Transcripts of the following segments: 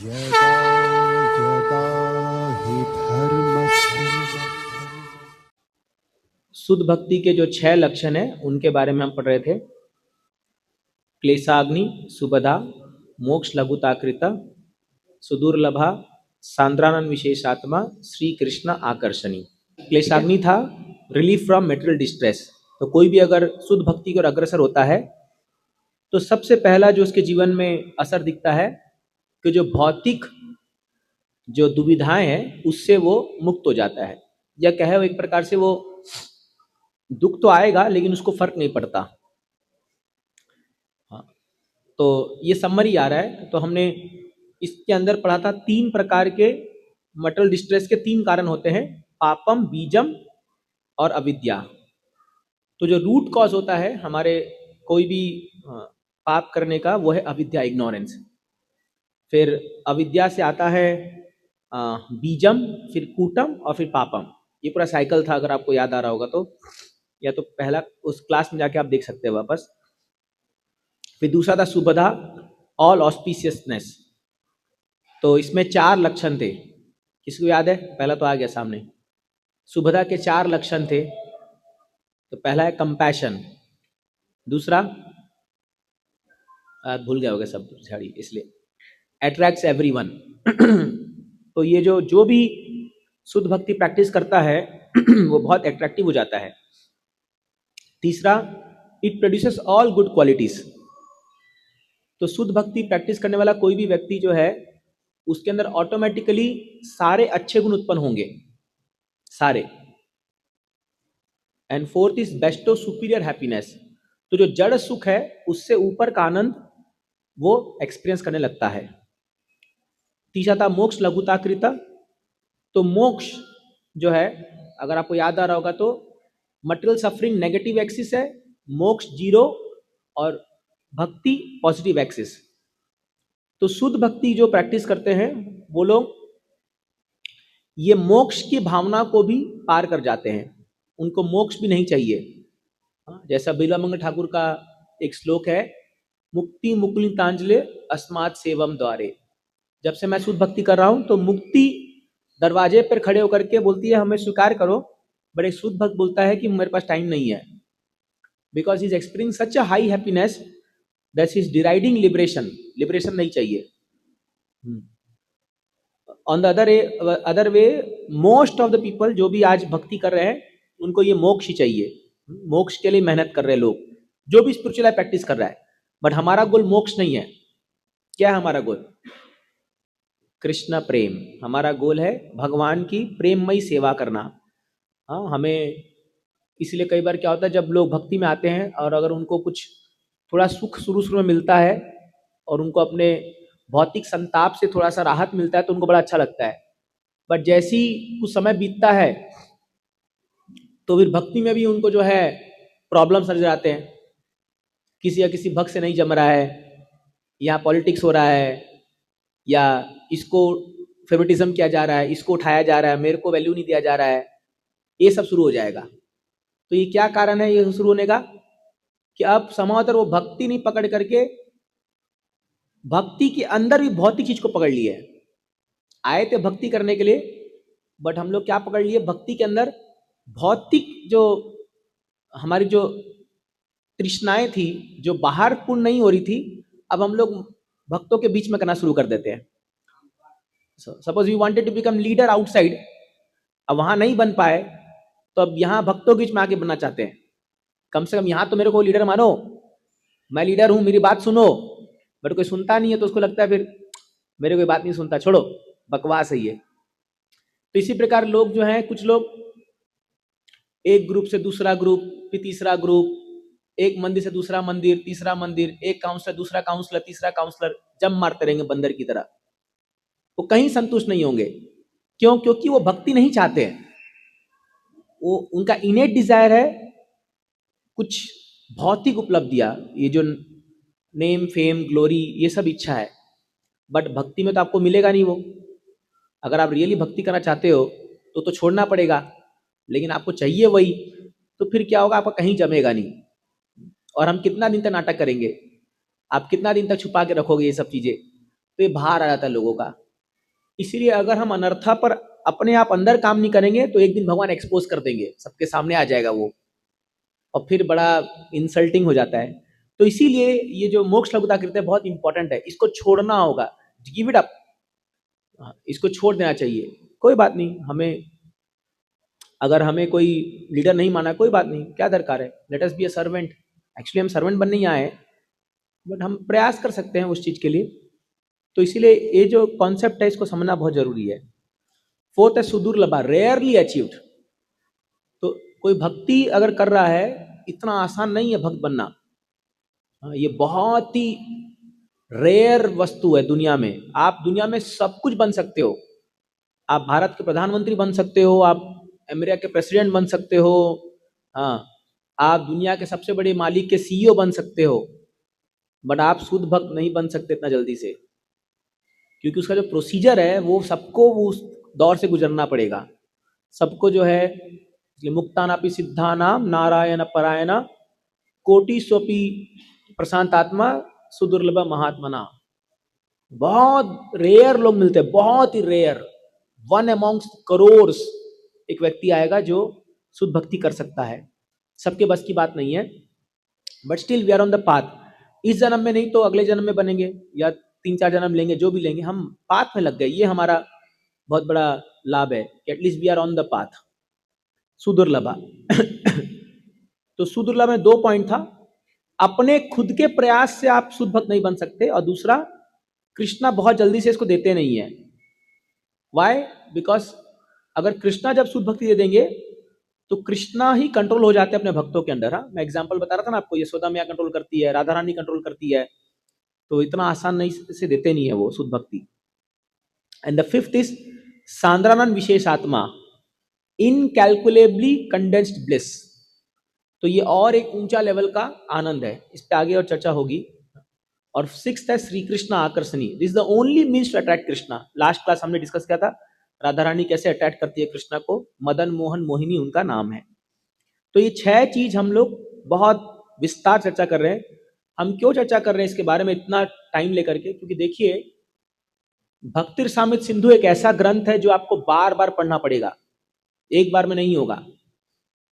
यदा यदा हि धर्मस्य शुद्ध भक्ति के जो 6 लक्षण हैं उनके बारे में हम पढ़ रहे थे। क्लेशाग्नि, सुबधा, मोक्ष लघुताकृता, सुदुर्लभा, सांद्रानन विशेषात्मा, श्री कृष्ण आकर्षणी। क्लेशाग्नि था रिलीफ फ्रॉम मेटेरियल डिस्ट्रेस। तो कोई भी अगर शुद्ध भक्ति की ओर अग्रसर होता है तो सबसे पहला जो उसके जीवन में असर दिखता है कि जो भौतिक जो दुविधाएं हैं उससे वो मुक्त हो जाता है, या कहे वो एक प्रकार से वो दुख तो आएगा लेकिन उसको फर्क नहीं पड़ता। हाँ, तो ये समरी आ रहा है। तो हमने इसके अंदर पढ़ा था 3 प्रकार के मटेरियल डिस्ट्रेस के 3 कारण होते हैं, पापम, बीजम और अविद्या। तो जो रूट कॉज होता है हमारे कोई भी पाप करने का वो है अविद्या, इग्नोरेंस। फिर अविद्या से आता है बीजम, फिर कूटम और फिर पापम। ये पूरा साइकिल था, अगर आपको याद आ रहा होगा तो, या तो पहला उस क्लास में जाके आप देख सकते हैं वापस। फिर दूसरा था सुबधा, ऑल ऑस्पिशियसनेस। तो इसमें 4 लक्षण थे, किसको याद है? पहला तो आ गया सामने। सुबधा के 4 लक्षण थे। तो पहला है कंपैशन, दूसरा भूल गए होगे सब झाड़ी, इसलिए अट्रैक्ट्स एवरीवन। तो ये जो भी शुद्ध भक्ति प्रैक्टिस करता है वो बहुत अट्रैक्टिव हो जाता है। तीसरा, it produces all good qualities. तो शुद्ध भक्ति प्रैक्टिस करने वाला कोई भी व्यक्ति जो है उसके अंदर ऑटोमेटिकली सारे अच्छे गुण उत्पन्न होंगे, सारे। And fourth is best of superior happiness. तो जो जड़ सुख है उससे ऊपर का आनंद वो एक्सपीरियंस करने लगता है। तीसरा था मोक्ष लघुताकृता। तो मोक्ष जो है, अगर आपको याद आ रहा होगा तो मटेरियल सफरिंग नेगेटिव एक्सिस है, मोक्ष 0 और भक्ति पॉजिटिव एक्सिस। तो शुद्ध भक्ति जो प्रैक्टिस करते हैं वो लोग ये मोक्ष की भावना को भी पार कर जाते हैं, उनको मोक्ष भी नहीं चाहिए। जैसा बिल्वामंगल ठाकुर का एक श्लोक है, मुक्ति मुकुलितांजलि अस्मात् सेवम द्वारे। जब से मैं शुद्ध भक्ति कर रहा हूं तो मुक्ति दरवाजे पर खड़े होकर के बोलती है हमें स्वीकार करो, बट एक शुद्ध भक्त बोलता है कि मेरे पास टाइम नहीं है, because he is experiencing such a high happiness that he is deriding liberation. Liberation नहीं चाहिए। On the other way most of the people जो भी आज भक्ति कर रहे हैं उनको ये मोक्ष ही चाहिए। मोक्ष के लिए मेहनत कर रहे हैं लोग, जो भी स्पिरिचुअल प्रैक्टिस कर रहा है। बट हमारा गोल मोक्ष नहीं है। क्या है हमारा गोल? कृष्ण प्रेम। हमारा गोल है भगवान की प्रेममयी सेवा करना। हाँ, हमें इसलिए कई बार क्या होता है जब लोग भक्ति में आते हैं और अगर उनको कुछ थोड़ा सुख शुरू शुरू में मिलता है और उनको अपने भौतिक संताप से थोड़ा सा राहत मिलता है तो उनको बड़ा अच्छा लगता है। बट जैसी कुछ समय बीतता है तो फिर भक्ति में भी उनको जो है प्रॉब्लम्स नजर आते हैं। किसी या किसी भक्त से नहीं जम रहा है, या पॉलिटिक्स हो रहा है, या इसको फेवरेटिज्म किया जा रहा है, इसको उठाया जा रहा है, मेरे को वैल्यू नहीं दिया जा रहा है, ये सब शुरू हो जाएगा। तो ये क्या कारण है ये शुरू होने का? कि अब समांतर वो भक्ति नहीं पकड़ करके भक्ति के अंदर भी भौतिक चीज को पकड़ लिए। आए थे भक्ति करने के लिए, बट हम लोग क्या पकड़ लिए? भक्ति के अंदर भौतिक जो हमारी जो तृष्णाएं थी जो बाहर पूर्ण नहीं हो रही थी, अब हम लोग भक्तों के बीच में करना शुरू कर देते हैं। Suppose we wanted to become leader outside, अब वहां नहीं बन पाए तो अब यहाँ भक्तों के बीच में आके बनना चाहते हैं। कम से कम यहाँ तो मेरे को लीडर मानो, मैं लीडर हूं, मेरी बात सुनो। बट कोई सुनता नहीं है तो उसको लगता है फिर मेरे कोई बात नहीं सुनता, छोड़ो, बकवास है ये। तो इसी प्रकार लोग जो हैं, कुछ लोग एक ग्रुप से दूसरा ग्रुप, फिर तीसरा ग्रुप, एक मंदिर से दूसरा मंदिर, तीसरा मंदिर, एक काउंसलर दूसरा काउंसलर, तीसरा काउंसलर, जम मारते रहेंगे बंदर की तरह। वो कहीं संतुष्ट नहीं होंगे। क्यों? क्योंकि वो भक्ति नहीं चाहते हैं। वो उनका इनेट डिजायर है कुछ भौतिक उपलब्धियां, ये जो नेम फेम ग्लोरी, ये सब इच्छा है। बट भक्ति में तो आपको मिलेगा नहीं वो। अगर आप रियली भक्ति करना चाहते हो तो छोड़ना पड़ेगा, लेकिन आपको चाहिए वही, तो फिर क्या होगा? आपका कहीं जमेगा नहीं। और हम कितना दिन तक नाटक करेंगे? आप कितना दिन तक छुपा के रखोगे ये सब चीजें? तो ये बाहर आ जाता है लोगों का। इसीलिए अगर हम अनर्था पर अपने आप अंदर काम नहीं करेंगे तो एक दिन भगवान एक्सपोज कर देंगे, सबके सामने आ जाएगा वो, और फिर बड़ा इंसल्टिंग हो जाता है। तो इसीलिए ये जो मोक्ष लघुता कृत्य है बहुत इंपॉर्टेंट है, इसको छोड़ना होगा, गिव इट अप, इसको छोड़ देना चाहिए। कोई बात नहीं, हमें अगर हमें कोई लीडर नहीं माना कोई बात नहीं, क्या दरकार है, let us be a servant. Actually हम सर्वेंट बनने ही आए हैं, बट हम प्रयास कर सकते हैं उस चीज के लिए। तो इसीलिए ये जो कॉन्सेप्ट है इसको समझना बहुत जरूरी है। फोर्थ है सुदुर्लभा, रेयरली अचीव्ड। तो कोई भक्ति अगर कर रहा है, इतना आसान नहीं है भक्त बनना। ये बहुत ही रेयर वस्तु है दुनिया में। आप दुनिया में सब कुछ बन सकते हो, आप भारत के प्रधानमंत्री बन सकते हो, आप अमेरिका के प्रेसिडेंट बन सकते हो, हाँ, आप दुनिया के सबसे बड़े मालिक के सीईओ बन सकते हो, बट आप शुद्ध भक्त नहीं बन सकते इतना जल्दी से, क्योंकि उसका जो प्रोसीजर है वो सबको उस दौर से गुजरना पड़ेगा। सबको जो है मुक्तानापि सिद्धानाम नारायण परायण कोटि स्वपि प्रशांतात्मा सुदुर्लभ महात्मना। बहुत रेयर लोग मिलते हैं, बहुत ही रेयर, वन अमॉन्ग्स करोर्स एक व्यक्ति आएगा जो शुद्ध भक्ति कर सकता है। सबके बस की बात नहीं है, but still we are on the path. इस जन्म में नहीं तो अगले जन्म में बनेंगे, या 3-4 जन्म लेंगे, जो भी लेंगे, हम पाथ में लग गए, ये हमारा बहुत बड़ा लाभ है, at least we are on the path. सुदुर्लभा तो सुदुर्लभ में 2 पॉइंट था, अपने खुद के प्रयास से आप शुद्ध भक्त नहीं बन सकते, और दूसरा कृष्णा बहुत जल्दी से इसको देते नहीं है। वाई? बिकॉज अगर कृष्णा जब शुद्ध भक्ति दे देंगे तो कृष्णा ही कंट्रोल हो जाते हैं अपने भक्तों के अंदर। हाँ, मैं एग्जांपल बता रहा था ना आपको, यशोदा मैया कंट्रोल करती है, राधा रानी कंट्रोल करती है, तो इतना आसान नहीं से देते नहीं है वो शुद्ध भक्ति। एंड द फिफ्थ इज सांद्रानंद विशेषात्मा, इनकैलकुलेबली कंडेंस्ड ब्लिस। तो ये और एक ऊंचा लेवल का आनंद है, इस पे आगे और चर्चा होगी। और सिक्स्थ है श्री कृष्ण आकर्षणी, this is the only means to attract Krishna. Last class हमने डिस्कस किया था राधा रानी कैसे अट्रैक्ट करती है कृष्णा को, मदन मोहन मोहिनी उनका नाम है। तो ये 6 चीज हम लोग बहुत विस्तार चर्चा कर रहे हैं। हम क्यों चर्चा कर रहे हैं इसके बारे में इतना टाइम लेकर के, क्योंकि देखिए भक्ति रसामृत सिंधु एक ऐसा ग्रंथ है जो आपको बार बार पढ़ना पड़ेगा, एक बार में नहीं होगा।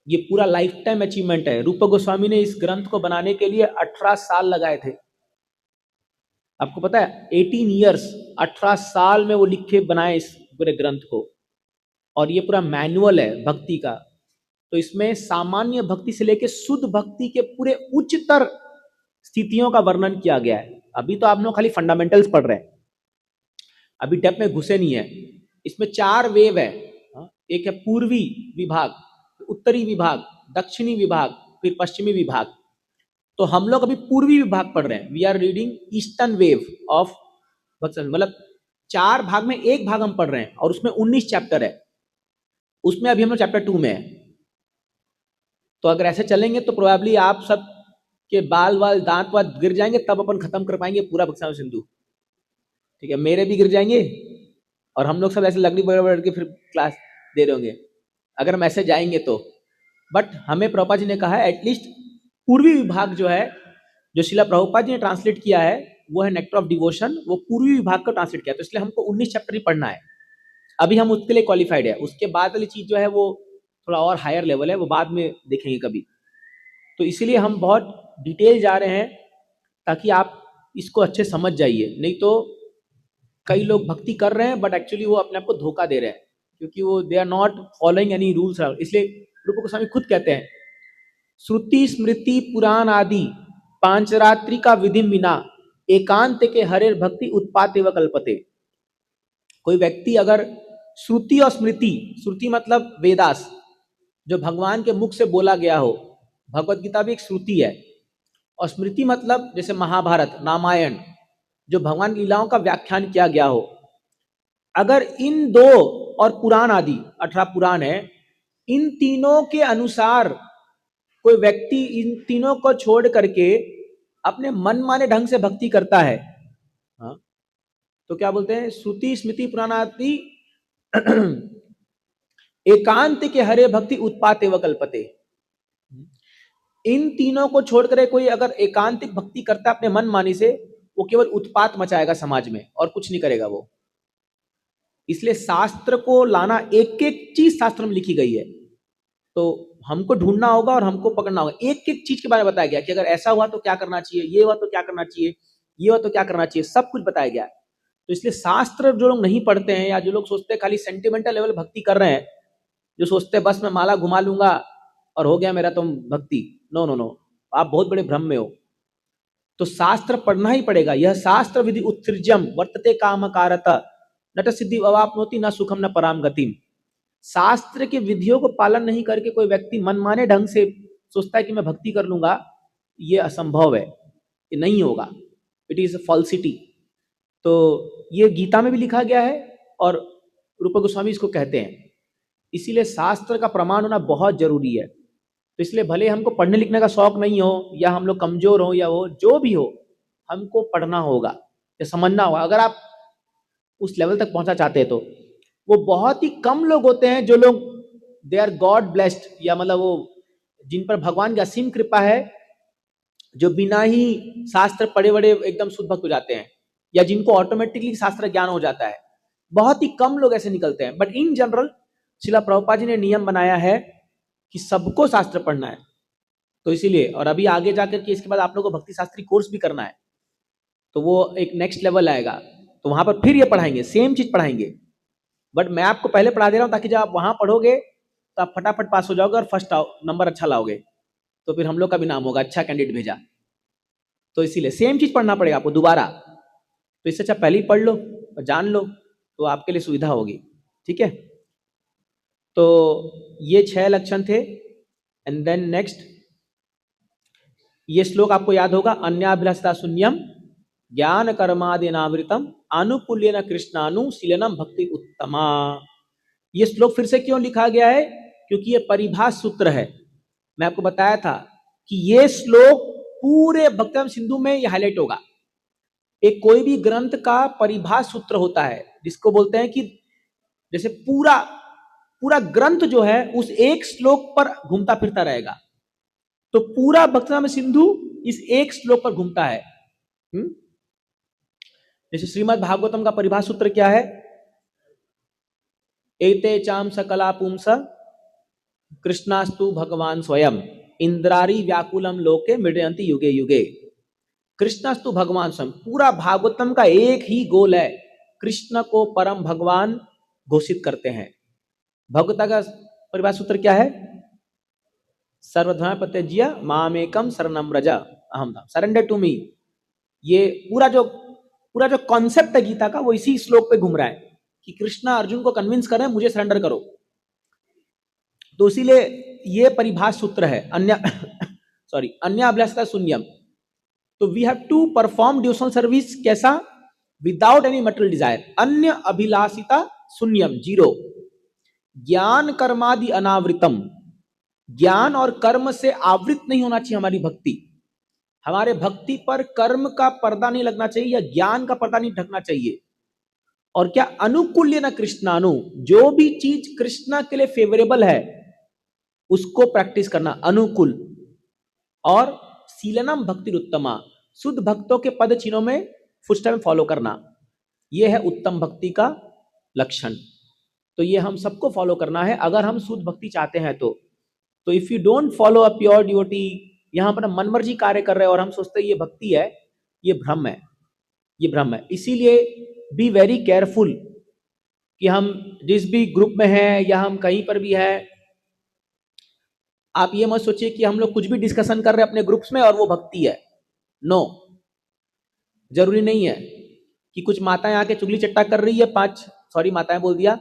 ये पूरा लाइफ टाइम अचीवमेंट है। रूप गोस्वामी ने इस ग्रंथ को बनाने के लिए 18 साल लगाए थे, आपको पता है, 18 ईयर्स, 18 साल में वो लिखे बनाए इस पूरे ग्रंथ को। और ये पूरा मैनुअल है भक्ति का। तो इसमें सामान्य भक्ति से लेकर शुद्ध भक्ति के पूरे उच्चतर स्थितियों का वर्णन किया गया है। अभी तो आप लोग खाली फंडामेंटल्स पढ़ रहे हैं, अभी डेप्थ में घुसे नहीं है। इसमें 4 वेव है, एक है पूर्वी विभाग, उत्तरी विभाग, दक्षिणी विभाग, फिर पश्चिमी विभाग। तो हम लोग अभी पूर्वी विभाग पढ़ रहे हैं, we are reading eastern wave of bhakti. मतलब 4 भाग में एक भाग हम पढ़ रहे हैं, और उसमें 19 चैप्टर है, उसमें अभी हम लोग चैप्टर 2 में है। तो अगर ऐसे चलेंगे तो प्रोबेबली आप सब के बाल वाल दांत वात गिर जाएंगे, तब अपन खत्म कर पाएंगे पूरा भक्ति रसामृत सिंधु। ठीक है, मेरे भी गिर जाएंगे, और हम लोग सब ऐसे लगनी बढ़ के फिर क्लास दे रहे होंगे अगर हम ऐसे जाएंगे तो। बट हमें प्रभुपाद जी ने कहा है एटलीस्ट पूर्वी विभाग जो है, जो शिला प्रभुपाद जी ने ट्रांसलेट किया है, वो है नेक्टर ऑफ डिवोशन, वो पूर्वी विभाग का ट्रांसलेट किया, तो इसलिए हमको 19 चैप्टर ही पढ़ना है। अभी हम उसके लिए क्वालिफाइड है, उसके बाद वाली चीज जो है वो थोड़ा और हायर लेवल है, वो बाद में देखेंगे कभी। तो इसीलिए हम बहुत डिटेल जा रहे हैं ताकि आप इसको अच्छे समझ जाइए। नहीं तो कई लोग भक्ति कर रहे हैं बट एक्चुअली वो अपने आप को धोखा दे रहे हैं, क्योंकि वो they are not following any rules. इसलिए रूप गोस्वामी खुद कहते हैं, श्रुति स्मृति पुराण आदि पांचरात्रि का विधि बिना एकांत के हरे भक्ति उत्पाते व कल्पते। कोई व्यक्ति अगर श्रुति और स्मृति, श्रुति मतलब वेदास, जो भगवान के मुख से बोला गया हो, भगवत गीता भी एक श्रुति है, और स्मृति मतलब जैसे महाभारत रामायण, जो भगवान लीलाओं का व्याख्यान किया गया हो, अगर इन 2 और पुराण आदि 18 पुराण है, इन तीनों के अनुसार कोई व्यक्ति इन तीनों को छोड़ करके अपने मन माने ढंग से भक्ति करता है, हाँ, तो क्या बोलते हैं, श्रुति स्मृति पुराण आदि एकांत के हरे भक्ति उत्पाते व कल्पते। इन तीनों को छोड़कर कोई अगर एकांतिक भक्ति करता है अपने मन मानी से, वो वो केवल उत्पात मचाएगा समाज में और कुछ नहीं करेगा वो। इसलिए शास्त्र को लाना, एक एक चीज शास्त्र में लिखी गई है, तो हमको ढूंढना होगा और हमको पकड़ना होगा। एक एक चीज के बारे में बताया गया कि अगर ऐसा हुआ तो क्या करना चाहिए, ये हुआ तो क्या करना चाहिए, ये हुआ तो क्या करना चाहिए, सब कुछ बताया गया है। तो इसलिए शास्त्र जो लोग नहीं पढ़ते हैं, या जो लोग सोचते हैं खाली सेंटिमेंटल लेवल भक्ति कर रहे हैं, जो सोचते हैं बस मैं माला घुमा लूंगा और हो गया मेरा तो भक्ति, नो नो नो, आप बहुत बड़े भ्रम में हो। तो शास्त्र पढ़ना ही पड़ेगा। यह शास्त्र विधि उत्सृज्यम वर्तते काम कारत नट सिद्धि अवाप्नोति न सुखम न पराम गतिम। शास्त्र के विधियों को पालन नहीं करके कोई व्यक्ति मनमाने ढंग से सोचता है कि मैं भक्ति कर लूंगा, ये असंभव है, ये नहीं होगा, इट इज फॉल्सिटी। तो ये गीता में भी लिखा गया है और रूप गोस्वामी इसको कहते हैं। इसीलिए शास्त्र का प्रमाण होना बहुत जरूरी है। तो इसलिए भले हमको पढ़ने लिखने का शौक नहीं हो, या हम लोग कमजोर हो, या वो जो भी हो, हमको पढ़ना होगा या समझना होगा। अगर आप उस लेवल तक पहुंचना चाहते हैं तो वो बहुत ही कम लोग होते हैं जो लोग दे आर गॉड ब्लेस्ड, या मतलब वो जिन पर भगवान की असीम कृपा है, जो बिना ही शास्त्र पढ़े बड़े एकदम शुद्ध भक्त हो जाते हैं, या जिनको ऑटोमेटिकली शास्त्र ज्ञान हो जाता है। बहुत ही कम लोग ऐसे निकलते हैं। But in general Srila Prabhupada ji ने नियम बनाया है कि सबको शास्त्र पढ़ना है। तो इसीलिए, और अभी आगे जाकर के इसके बाद आप लोगों को भक्ति शास्त्री कोर्स भी करना है, तो वो एक नेक्स्ट लेवल आएगा, तो वहां पर फिर ये पढ़ाएंगे, सेम चीज पढ़ाएंगे। बट मैं आपको पहले पढ़ा दे रहा हूँ ताकि जब आप वहां पढ़ोगे तो आप फटाफट पास हो जाओगे और फर्स्ट नंबर अच्छा लाओगे, तो फिर हम लोग का भी नाम होगा, अच्छा कैंडिडेट भेजा। तो इसीलिए सेम चीज पढ़ना पड़ेगा आपको दोबारा। तो इससे अच्छा पहले ही पढ़ लो और जान लो, तो आपके लिए सुविधा होगी। ठीक है, तो ये 6 लक्षण थे। एंड देन नेक्स्ट, ये श्लोक आपको याद होगा, अन्याभिलाषिता शून्यम ज्ञान कर्मादिनावृतम आनुकूल्येन कृष्णानुशीलनम भक्ति उत्तमा। ये श्लोक फिर से क्यों लिखा गया है? क्योंकि ये परिभाष सूत्र है। मैं आपको बताया था कि ये श्लोक पूरे भक्तिनाम सिंधु में ये हाईलाइट होगा। एक कोई भी ग्रंथ का परिभाष सूत्र होता है, जिसको बोलते हैं कि जैसे पूरा पूरा ग्रंथ जो है उस एक श्लोक पर घूमता फिरता रहेगा, तो पूरा भक्तिनाम सिंधु इस एक श्लोक पर घूमता है। जैसे श्रीमद् भागवतम का परिभाष सूत्र क्या है? एते चाम सकला पुंस कृष्णास्तु भगवान स्वयं इंद्रारी व्याकुलम लोके मृडयन्ति युगे युगे। कृष्णास्तु भगवान स्वयं, पूरा भागवतम का एक ही गोल है, कृष्ण को परम भगवान घोषित करते हैं। भगवता का परिभाष सूत्र क्या है? सर्वधर्म परित्यज्य मामेकम शरणं व्रज अहम धाम, सरेंडर टू मी। ये पूरा जो कॉन्सेप्ट है गीता का, वो इसी श्लोक पे घूम रहा है कि कृष्णा अर्जुन को कन्विंस कर रहे हैं मुझे सरेंडर करो। तो इसीलिए ये परिभाष सूत्र है अन्य अभिलाषिता शून्यम। तो we have to perform devotional service कैसा? Without any material desire. अन्य अभिलाषिता शून्यम, 0। ज्ञान कर्मादि अनावृतम, ज्ञान और कर्म से आवृत नहीं होना चाहिए हमारी भक्ति। हमारे भक्ति पर कर्म का पर्दा नहीं लगना चाहिए या ज्ञान का पर्दा नहीं ढकना चाहिए। और क्या? अनुकूल्य न कृष्णानु, जो भी चीज कृष्णा के लिए फेवरेबल है उसको प्रैक्टिस करना, अनुकूल। और शीलनम भक्ति उत्तमा, शुद्ध भक्तों के पद चिन्हों में फुटस्टेप में फॉलो करना, यह है उत्तम भक्ति का लक्षण। तो ये हम सबको फॉलो करना है अगर हम शुद्ध भक्ति चाहते हैं तो if you don't follow a pure devotee, यहां पर मनमर्जी कार्य कर रहे हैं और हम सोचते हैं ये भक्ति है, ये भ्रम है, ये भ्रम है। इसीलिए बी वेरी केयरफुल कि हम जिस भी ग्रुप में हैं या हम कहीं पर भी हैं, आप ये मत सोचिए कि हम लोग कुछ भी डिस्कशन कर रहे हैं अपने ग्रुप्स में और वो भक्ति है। नो, जरूरी नहीं है कि कुछ माताएं आके चुगली चट्टा कर रही है, माताएं बोल दिया,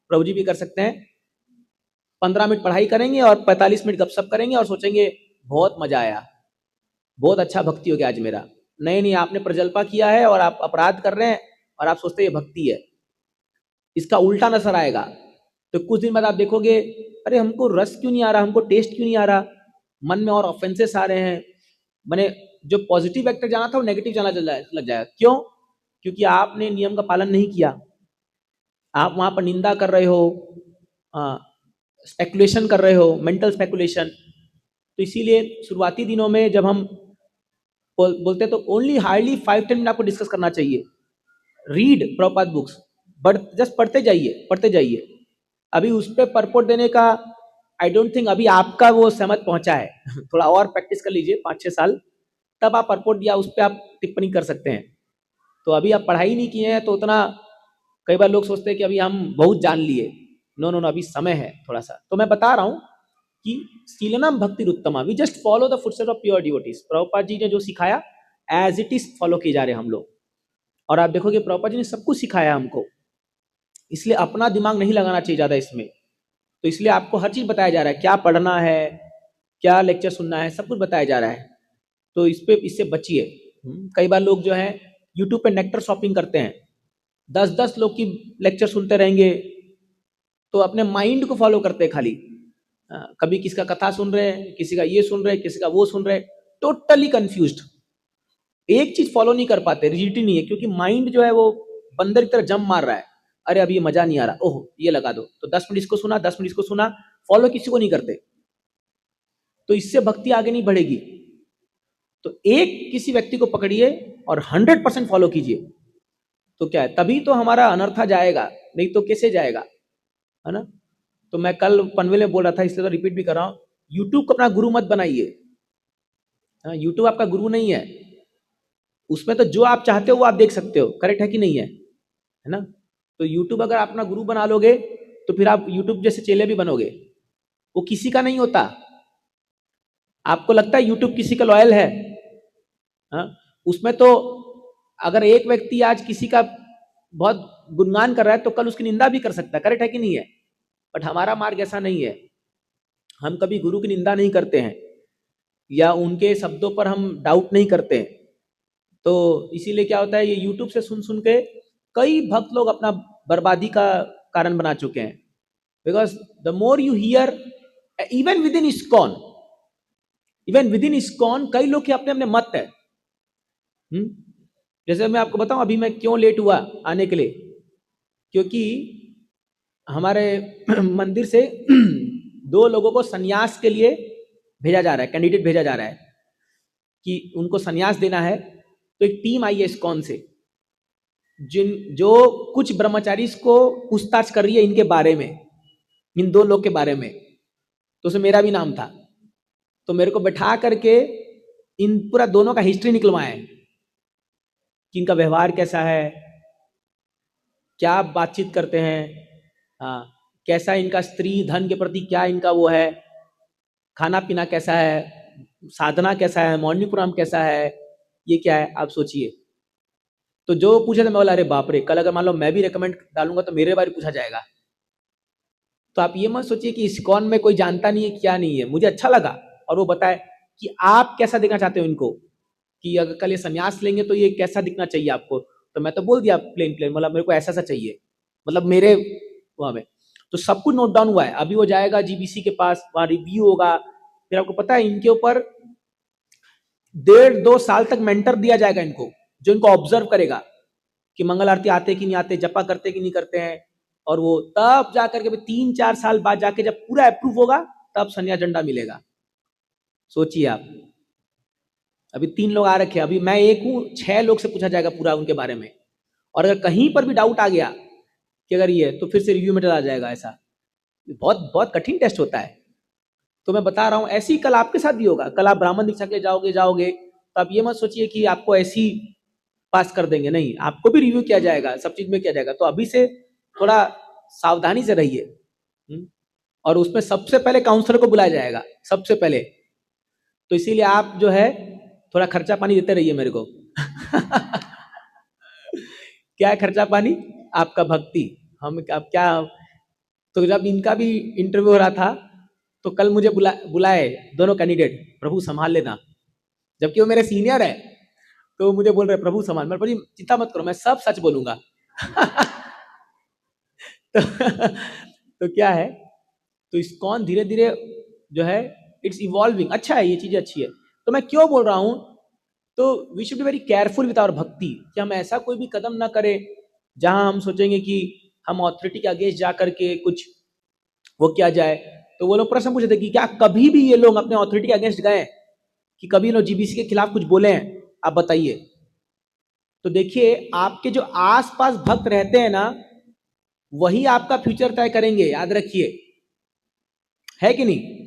प्रभु जी भी कर सकते हैं, 15 मिनट पढ़ाई करेंगे और 45 मिनट गपशप करेंगे और सोचेंगे बहुत मजा आया, बहुत अच्छा भक्ति हो गया आज मेरा। नहीं, आपने प्रजल्पा किया है और आप अपराध कर रहे हैं और आप सोचते हैं ये भक्ति है। इसका उल्टा नजर आएगा। तो कुछ दिन बाद आप देखोगे, अरे हमको रस क्यों नहीं आ रहा, हमको टेस्ट क्यों नहीं आ रहा, मन में और ऑफेंसेस आ रहे हैं, मैंने जो पॉजिटिव वेक्टर जाना था वो नेगेटिव जाना लग जाएगा। क्यों? क्योंकि आपने नियम का पालन नहीं किया, आप वहां पर निंदा कर रहे हो, स्पेकुलेशन कर रहे हो, मेंटल स्पेकुलेशन। तो इसीलिए शुरुआती दिनों में जब हम बोलते हैं तो ओनली हार्डली 5-10 मिनट आपको डिस्कस करना चाहिए। Read Prabhupada books, but just पढ़ते जाइए। अभी उस पर परपोर्ट देने का आई डोंट थिंक अभी आपका वो समझ पहुंचा है। थोड़ा और प्रैक्टिस कर लीजिए 5-6 साल, तब आप परपोर्ट या उस पर आप टिप्पणी कर सकते हैं। तो अभी आप पढ़ाई नहीं किए हैं तो उतना, कई बार लोग सोचते हैं कि अभी हम बहुत जान लिए। नो नो नो, अभी समय है थोड़ा सा। तो मैं बता रहा हूँ कि शीलनम भक्ति उत्तमा, we just follow the footsteps of pure devotees. Prabhupada ji ने जो सिखाया एज इट इज फॉलो किए जा रहे हैं हम लोग। और आप देखोगे प्रभुपाद जी ने सब कुछ सिखाया हमको, इसलिए अपना दिमाग नहीं लगाना चाहिए ज्यादा इसमें। तो इसलिए आपको हर चीज बताया जा रहा है, क्या पढ़ना है, क्या लेक्चर सुनना है, सब कुछ बताया जा रहा है। तो इससे बचिए। कई बार लोग जो है यूट्यूब पे नेक्टर शॉपिंग करते हैं, 10-10 लोग की लेक्चर सुनते रहेंगे, तो अपने माइंड को फॉलो करते हैं खाली। कभी किसका कथा सुन रहे हैं, किसी का ये सुन रहे हैं, किसी का वो सुन रहे हैं, टोटली कंफ्यूज्ड। एक चीज फॉलो नहीं कर पाते, रिजिडिटी नहीं है, क्योंकि माइंड जो है वो बंदर की तरह जंप मार रहा है। अरे अभी ये मजा नहीं आ रहा, ओह ये लगा दो, तो 10 मिनट इसको सुना, 10 मिनट इसको सुना, फॉलो किसी को नहीं करते। तो इससे भक्ति आगे नहीं बढ़ेगी। तो एक किसी व्यक्ति को पकड़िए और 100% फॉलो कीजिए, तो क्या है, तभी तो हमारा अनर्था जाएगा, नहीं तो कैसे जाएगा, है ना। तो मैं कल पनवेल में बोल रहा था, इसलिए तो रिपीट भी कर रहा हूँ, यूट्यूब को अपना गुरु मत बनाइए। यूट्यूब आपका गुरु नहीं है, उसमें तो जो आप चाहते हो वो आप देख सकते हो, करेक्ट है कि नहीं है ना। तो यूट्यूब अगर आप अपना गुरु बना लोगे तो फिर आप यूट्यूब जैसे चेले भी बनोगे, वो किसी का नहीं होता। आपको लगता है यूट्यूब किसी का लॉयल है? उसमें तो अगर एक व्यक्ति आज किसी का बहुत गुणगान कर रहा है तो कल उसकी निंदा भी कर सकता है, करेक्ट है कि नहीं है। बट हमारा मार्ग ऐसा नहीं है, हम कभी गुरु की निंदा नहीं करते हैं या उनके शब्दों पर हम डाउट नहीं करते हैं। तो इसीलिए क्या होता है, ये यूट्यूब से सुन सुन के कई भक्त लोग अपना बर्बादी का कारण बना चुके हैं। Because the more you here, even with in ISKCON कई लोग के अपने अपने मत है। जैसे मैं आपको बताऊं अभी मैं क्यों लेट हुआ आने के लिए, क्योंकि हमारे मंदिर से 2 लोगों को सन्यास के लिए भेजा जा रहा है, कैंडिडेट भेजा जा रहा है कि उनको सन्यास देना है। तो एक टीम आई है इस्कॉन से, जो कुछ ब्रह्मचारी को पूछताछ कर रही है इनके बारे में, इन 2 लोग के बारे में। तो उसमें मेरा भी नाम था, तो मेरे को बैठा करके इन पूरा दोनों का हिस्ट्री निकलवाए कि इनका व्यवहार कैसा है, क्या बातचीत करते हैं, कैसा इनका स्त्री धन के प्रति क्या इनका वो है, खाना पीना कैसा है, साधना कैसा है, मॉर्निंग प्रोग्राम कैसा है, ये क्या है, आप सोचिए। तो जो पूछे थे मैं बोला अरे बाप रे, कल अगर मान लो मैं भी रेकमेंड डालूंगा तो मेरे बारे में पूछा जाएगा। तो आप ये मत सोचिए कि इस्कॉन में कोई जानता नहीं है क्या नहीं है। मुझे अच्छा लगा और वो बताए कि आप कैसा देखना चाहते हो इनको, कि अगर कल ये संन्यास लेंगे तो ये कैसा दिखना चाहिए आपको। तो मैं तो बोल दिया प्लेन मतलब मेरे को ऐसा सा चाहिए, मतलब मेरे वहां में। तो सब कुछ नोट डाउन हुआ है, अभी वो जाएगा जीबीसी के पास, वहां रिव्यू होगा। फिर आपको पता है इनके ऊपर 1.5-2 साल तक मेंटर दिया जाएगा इनको, जो इनको ऑब्जर्व करेगा कि मंगल आरती आते कि नहीं आते, जपा करते कि नहीं करते हैं। और वो तब जाकर के 3-4 साल बाद जाके जब पूरा अप्रूव होगा तब संन्यास झंडा मिलेगा। सोचिए आप, अभी 3 लोग आ रखे हैं, अभी मैं एक हूं, 6 लोग से पूछा जाएगा पूरा उनके बारे में। और अगर कहीं पर भी डाउट आ गया कि अगर ये तो फिर से रिव्यू में चला जाएगा। ऐसा बहुत बहुत कठिन टेस्ट होता है। तो मैं बता रहा हूं ऐसे ही कल आपके साथ भी होगा। कल आप ब्राह्मण दीक्षा के लिए जाओगे तो आप ये मत सोचिए कि आपको ऐसी पास कर देंगे, नहीं, आपको भी रिव्यू किया जाएगा, सब चीज में किया जाएगा। तो अभी से थोड़ा सावधानी से रहिए। और उसमें सबसे पहले काउंसलर को बुलाया जाएगा, सबसे पहले। तो इसीलिए आप जो है थोड़ा खर्चा पानी देते रहिए मेरे को। क्या है खर्चा पानी? आपका भक्ति। हम अब क्या, तो जब इनका भी इंटरव्यू हो रहा था तो कल मुझे बुलाए दोनों कैंडिडेट, प्रभु संभाल लेना, जबकि वो मेरे सीनियर है। तो मुझे बोल रहे प्रभु संभाल, मैं प्रभु चिंता मत करो, मैं सब सच बोलूंगा। तो क्या है, तो इस्कॉन धीरे धीरे जो है इट्स इवॉल्विंग, अच्छा है, ये चीजें अच्छी है। तो मैं क्यों बोल रहा हूं, तो we should be very careful with our bhakti, कि हम ऐसा कोई भी कदम ना करें जहां हम सोचेंगे कि हम ऑथोरिटी के अगेंस्ट जा करके कुछ वो किया जाए। तो वो लोग प्रश्न पूछे थे कि क्या कभी भी ये लोग अपने ऑथोरिटी के अगेंस्ट गए, कि कभी लोग जीबीसी के खिलाफ कुछ बोले हैं? आप बताइए। तो देखिए, आपके जो आसपास भक्त रहते हैं ना, वही आपका फ्यूचर तय करेंगे, याद रखिए, है कि नहीं।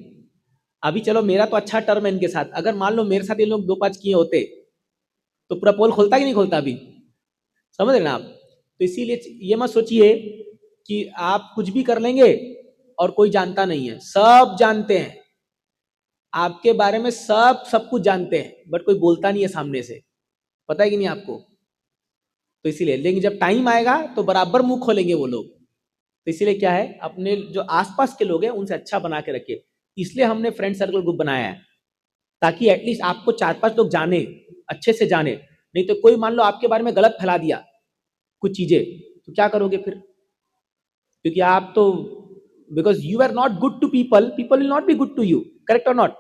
अभी चलो मेरा तो अच्छा टर्म है इनके साथ, अगर मान लो मेरे साथ ये लोग 2-5 किए होते तो पूरा पोल खोलता कि नहीं खोलता अभी, समझ रहे ना आप। तो इसीलिए ये मत सोचिए कि आप कुछ भी कर लेंगे और कोई जानता नहीं है, सब जानते हैं आपके बारे में, सब कुछ जानते हैं, बट कोई बोलता नहीं है सामने से, पता है कि नहीं आपको। तो इसीलिए, लेकिन जब टाइम आएगा तो बराबर मुंह खोलेंगे वो लोग। तो इसीलिए क्या है, अपने जो आसपास के लोग हैं उनसे अच्छा बना के रखिए। इसलिए हमने फ्रेंड सर्कल ग्रुप बनाया है, ताकि एटलीस्ट आपको 4-5 लोग जाने, अच्छे से जाने। नहीं तो कोई मान लो आपके बारे में गलत फैला दिया कुछ चीजें, तो क्या करोगे फिर, क्योंकि आप तो, because you are not good to people, people will not be good to you, correct और नॉट।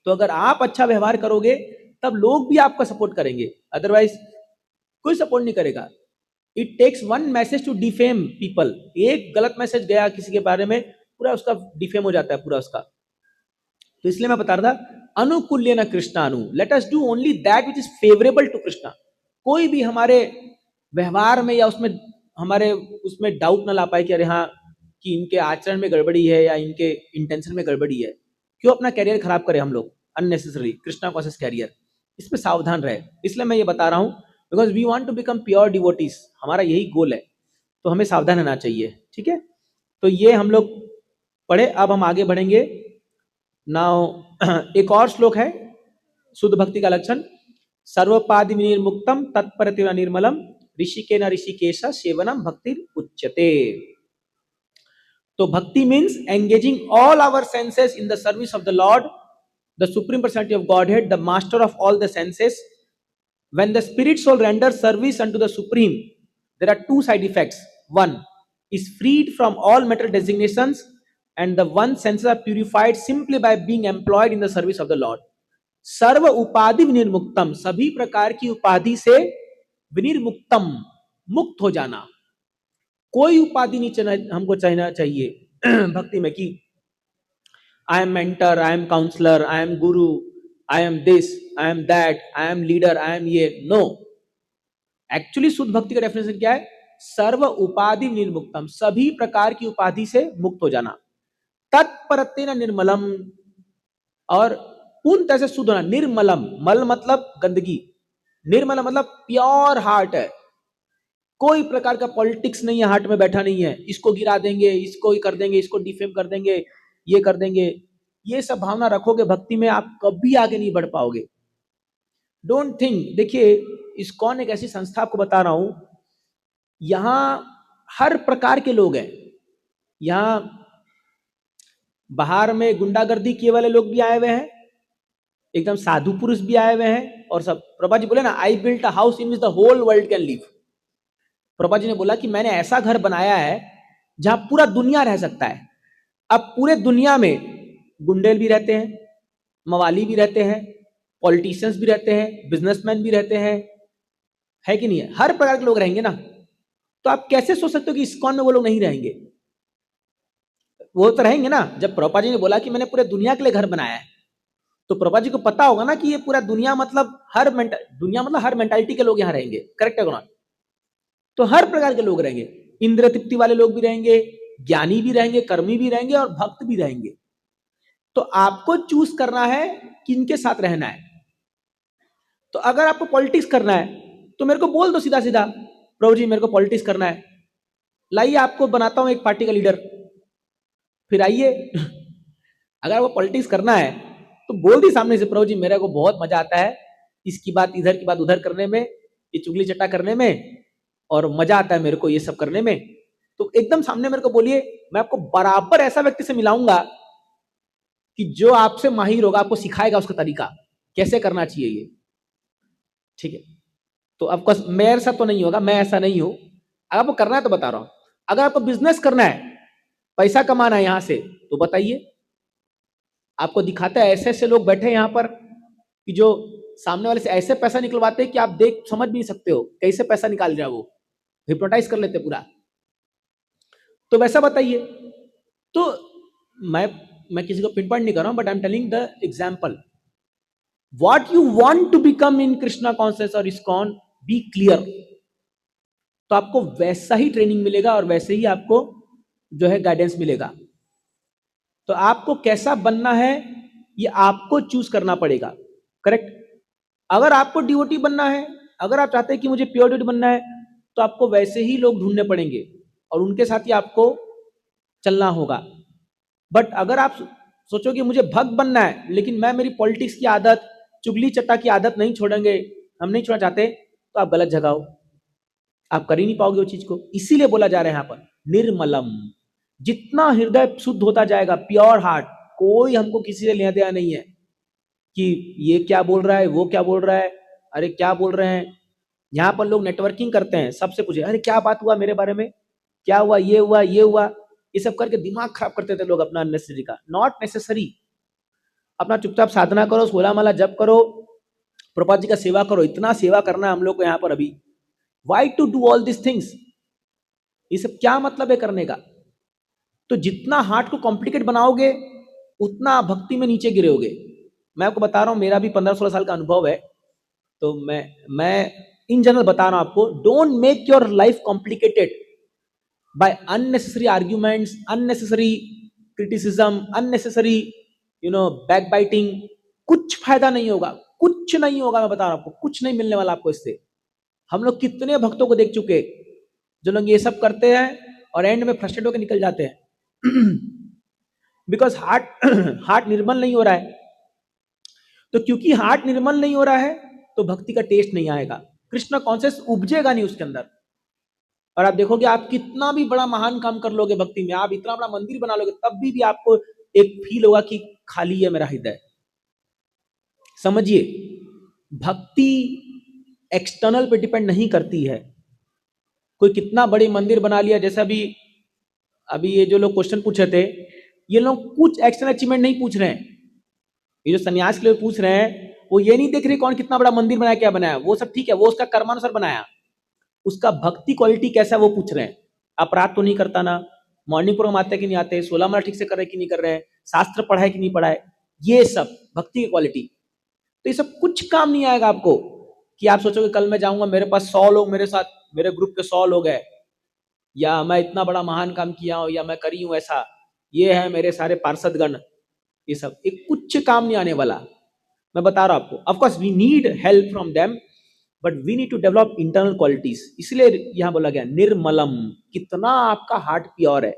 तो अगर आप अच्छा व्यवहार करोगे तब लोग भी आपका सपोर्ट करेंगे, अदरवाइज कोई सपोर्ट नहीं करेगा। It takes one message to defame people, एक गलत मैसेज गया किसी के बारे में, पूरा उसका डिफेम हो जाता है पूरा उसका। तो इसलिए मैं बता रहा था, अनुकूल्य न कृष्णानु, let us do only that which is favourable to Krishna. कोई भी हमारे व्यवहार में या उसमें हमारे उसमें डाउट ना ला पाए कि अरे हाँ, कि इनके आचरण में गड़बड़ी है या इनके इंटेंशन में गड़बड़ी है, क्यों अपना कैरियर खराब करें हम लोग अननेसेसरी, कृष्णा कॉन्शियस कैरियर, इसमें सावधान रहे। इसलिए मैं ये बता रहा हूँ, because we want to become pure devotees, हमारा यही गोल है, तो हमें सावधान रहना चाहिए, ठीक है। तो ये हम लोग पढ़े, अब हम आगे बढ़ेंगे। नाउ एक और श्लोक है शुद्ध भक्ति का लक्षण, सर्वपादि विनिर्मुक्तम तत्परतेव निर्मलम ऋषिकेन ऋषिकेश सेवनम भक्ति उच्यते। तो bhakti means engaging all our senses in the service of the Lord, the Supreme Personality of Godhead, the master of all the senses. When the spirit soul renders service unto the supreme, there are two side effects. One is freed from all material designations, and the one senses are purified simply by being employed in the service of the Lord. सर्व उपाधि विनिर्मुक्तम, सभी प्रकार की उपाधि से विनिर्मुक्तम, मुक्त हो जाना। कोई उपाधि नहीं हमको चाहिए चाहिए भक्ति में कि I am mentor, I am counsellor, I am guru, I am this, I am that, I am leader, I am ये, नो। एक्चुअली शुद्ध भक्ति का डेफिनेशन क्या है, सर्व उपाधि निर्मुक्तम, सभी प्रकार की उपाधि से मुक्त हो जाना। तत्परतेन निर्मलम, और पूर्ण तरह से शुद्ध होना। निर्मलम, मल मतलब गंदगी, निर्मल मतलब प्योर हार्ट है, कोई प्रकार का पॉलिटिक्स नहीं है, हार्ट में बैठा नहीं है, इसको गिरा देंगे, इसको ही कर देंगे, इसको डिफेम कर देंगे, ये कर देंगे, ये सब भावना रखोगे भक्ति में, आप कभी आगे नहीं बढ़ पाओगे। डोंट थिंक, देखिए इस्कॉन एक ऐसी संस्था, आपको बता रहा हूं, यहां हर प्रकार के लोग हैं। यहां बाहर में गुंडागर्दी किए वाले लोग भी आए हुए हैं, एकदम साधु पुरुष भी आए हुए हैं, और सब। प्रभा जी बोले ना, I built a house in which the whole world can live. Prabha ji ने बोला कि मैंने ऐसा घर बनाया है जहां पूरा दुनिया रह सकता है। अब पूरे दुनिया में गुंडेल भी रहते हैं, मवाली भी रहते हैं, पॉलिटिशियंस भी रहते हैं, बिजनेसमैन भी रहते हैं, है कि नहीं है, हर प्रकार के लोग रहेंगे ना। तो आप कैसे सोच सकते हो कि इस्कॉन में वो लोग नहीं रहेंगे, वो तो रहेंगे ना। जब प्रभुपाद जी ने बोला कि मैंने पूरे दुनिया के लिए घर बनाया है, तो प्रभुपाद जी को पता होगा ना कि ये पूरा दुनिया मतलब हर मेंटालिटी के लोग यहाँ रहेंगे, करेक्ट है ना। तो हर प्रकार के लोग रहेंगे, इंद्र तृप्ति वाले लोग भी रहेंगे, ज्ञानी भी रहेंगे, कर्मी भी रहेंगे, और भक्त भी रहेंगे। तो आपको चूज करना है किनके साथ रहना है। तो अगर आपको पॉलिटिक्स करना है तो मेरे को बोल दो सीधा सीधा, प्रभु जी मेरे को पॉलिटिक्स करना है, लाइए आपको बनाता हूं एक पार्टी का लीडर, फिर आइए। अगर वो पॉलिटिक्स करना है तो बोल दी सामने से, प्रभु जी मेरे को बहुत मजा आता है इसकी बात इधर की बात उधर करने में, ये चुगली चट्टा करने में, और मजा आता है मेरे को ये सब करने में। तो एकदम सामने मेरे को बोलिए, मैं आपको बराबर ऐसा व्यक्ति से मिलाऊंगा कि जो आपसे माहिर होगा, आपको सिखाएगा उसका तरीका कैसे करना चाहिए ये, ठीक है। तो आपको मेरे साथ तो नहीं होगा, मैं ऐसा नहीं हूं। अगर आपको करना है तो बता रहा हूं, अगर आपको बिजनेस करना है, पैसा कमाना है यहां से, तो बताइए। आपको दिखाता है, ऐसे ऐसे लोग बैठे यहां पर कि जो सामने वाले से ऐसे पैसा निकलवाते हैं कि आप देख समझ भी नहीं सकते हो कैसे पैसा निकाल रहा है, वो हिप्नोटाइज कर लेते पूरा। तो वैसा बताइए। तो मैं किसी को पिन पॉइंट नहीं कर रहा हूं, but I am telling the example. What you want to become in Krishna conscious और इस्कॉन, बी क्लियर। तो आपको वैसा ही ट्रेनिंग मिलेगा और वैसे ही आपको जो है गाइडेंस मिलेगा। तो आपको कैसा बनना है ये आपको चूज करना पड़ेगा, करेक्ट। अगर आपको डिवोटी बनना है, अगर आप चाहते हैं कि मुझे प्योर डिवोटी बनना है, तो आपको वैसे ही लोग ढूंढने पड़ेंगे और उनके साथ ही आपको चलना होगा। बट अगर आप सोचोगे मुझे भक्त बनना है लेकिन मैं मेरी पॉलिटिक्स की आदत, चुगली चट्टा की आदत नहीं छोड़ेंगे, हम नहीं छोड़ना चाहते, तो आप गलत जगह हो, आप कर ही नहीं पाओगे वो चीज को। इसीलिए बोला जा रहा है यहाँ पर निर्मलम। जितना हृदय शुद्ध होता जाएगा, प्योर हार्ट, कोई हमको किसी से लेना देना नहीं है कि ये क्या बोल रहा है, वो क्या बोल रहा है, अरे क्या बोल रहे हैं। यहाँ पर लोग नेटवर्किंग करते हैं, सबसे पूछे अरे क्या बात हुआ मेरे बारे में, क्या हुआ, ये हुआ, ये हुआ, ये सब करके दिमाग खराब करते थे लोग अपना अननेसेसरी का। Not necessary. अपना चुपचाप साधना करो, 16 माला जप करो, प्रभुपाद जी का सेवा करो। इतना सेवा करना है हम लोग को यहाँ पर अभी। Why to do all this things, ये सब क्या मतलब है करने का। तो जितना हार्ट को कॉम्प्लिकेट बनाओगे उतना भक्ति में नीचे गिरोगे। मैं आपको बता रहा हूँ, मेरा भी 15-16 साल का अनुभव है, तो मैं इन जनरल बता रहा हूं आपको, don't make your life complicated by unnecessary arguments, unnecessary criticism, unnecessary backbiting. कुछ फायदा नहीं होगा, कुछ नहीं होगा। मैं बता रहा हूं आपको, कुछ नहीं मिलने वाला आपको इससे। हम लोग कितने भक्तों को देख चुके जो लोग ये सब करते हैं और एंड में फ्रस्ट्रेट होकर निकल जाते हैं बिकॉज हार्ट निर्मल नहीं हो रहा है। तो क्योंकि हार्ट निर्मल नहीं हो रहा है तो भक्ति का टेस्ट नहीं आएगा, कृष्ण कॉन्शियस उपजेगा नहीं उसके अंदर। और आप देखोगे आप कितना भी बड़ा महान काम कर लोगे भक्ति में, आप इतना बड़ा मंदिर बना लोगे, तब भी आपको एक फील होगा कि खाली है मेरा हृदय। समझिए, भक्ति एक्सटर्नल पे डिपेंड नहीं करती है। कोई कितना बड़ी मंदिर बना लिया, जैसे अभी ये जो लोग क्वेश्चन पूछे थे, ये लोग कुछ एक्सटर्नल अचीवमेंट नहीं पूछ रहे हैं। ये जो सन्यास के लिए पूछ रहे हैं, वो ये नहीं देख रहे कौन कितना बड़ा मंदिर बनाया, क्या बनाया, वो सब ठीक है, वो उसका कर्मानुसार बनाया। उसका भक्ति क्वालिटी कैसा है वो पूछ रहे हैं। अपराध तो नहीं करता ना, मॉर्निंग प्रोग्राम आते कि नहीं आते, 16 माला ठीक से कर रहे कि नहीं कर रहे हैं, शास्त्र पढ़ा है कि नहीं पढ़ा है, ये सब भक्ति की क्वालिटी। तो ये सब कुछ काम नहीं आएगा आपको कि आप सोचोगे कल मैं जाऊंगा, मेरे पास 100 लोग मेरे साथ, मेरे ग्रुप के 100 लोग हैं, या मैं इतना बड़ा महान काम किया हूं, या मैं करी हूं ऐसा, ये है मेरे सारे पार्षदगण, ये सब एक कुछ काम नहीं आने वाला। मैं बता रहा हूं आपको, of course we need help from them, but we need to develop internal qualities. इसलिए यहां बोला गया निर्मलम, कितना आपका हार्ट प्योर है,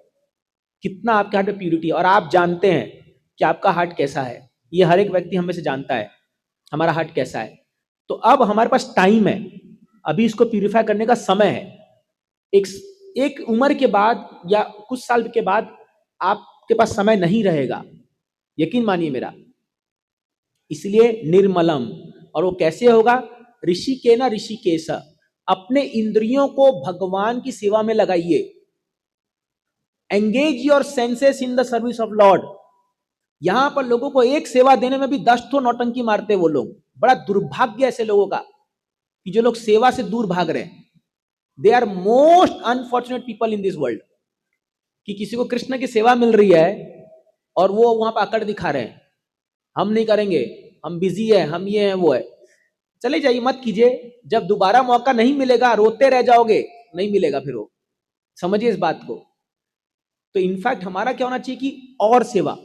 कितना आपके हार्ट में प्यूरिटी। और आप जानते हैं कि आपका हार्ट कैसा है, ये हर एक व्यक्ति हमें से जानता है हमारा हार्ट कैसा है। तो अब हमारे पास टाइम है, अभी इसको प्यूरिफाई करने का समय है। एक उम्र के बाद या कुछ साल के बाद आपके पास समय नहीं रहेगा, यकीन मानिए मेरा। इसलिए निर्मलम, और वो कैसे होगा, ऋषिकेन ऋषिकेश, अपने इंद्रियों को भगवान की सेवा में लगाइए। Engage your senses in the service of Lord. यहां पर लोगों को एक सेवा देने में भी 10 ठो नौटंकी मारते वो लोग। बड़ा दुर्भाग्य ऐसे लोगों का कि जो लोग सेवा से दूर भाग रहे हैं। They are most unfortunate people in this world, कि किसी को कृष्ण की सेवा मिल रही है और वो वहां पर अकड़ दिखा रहे हैं, हम नहीं करेंगे, हम बिजी है, हम ये है वो है। चले जाइए, मत कीजिए। जब दोबारा मौका नहीं मिलेगा रोते रह जाओगे, नहीं मिलेगा फिर वो, समझिए इस बात को। तो इनफैक्ट हमारा क्या होना चाहिए कि और सेवा,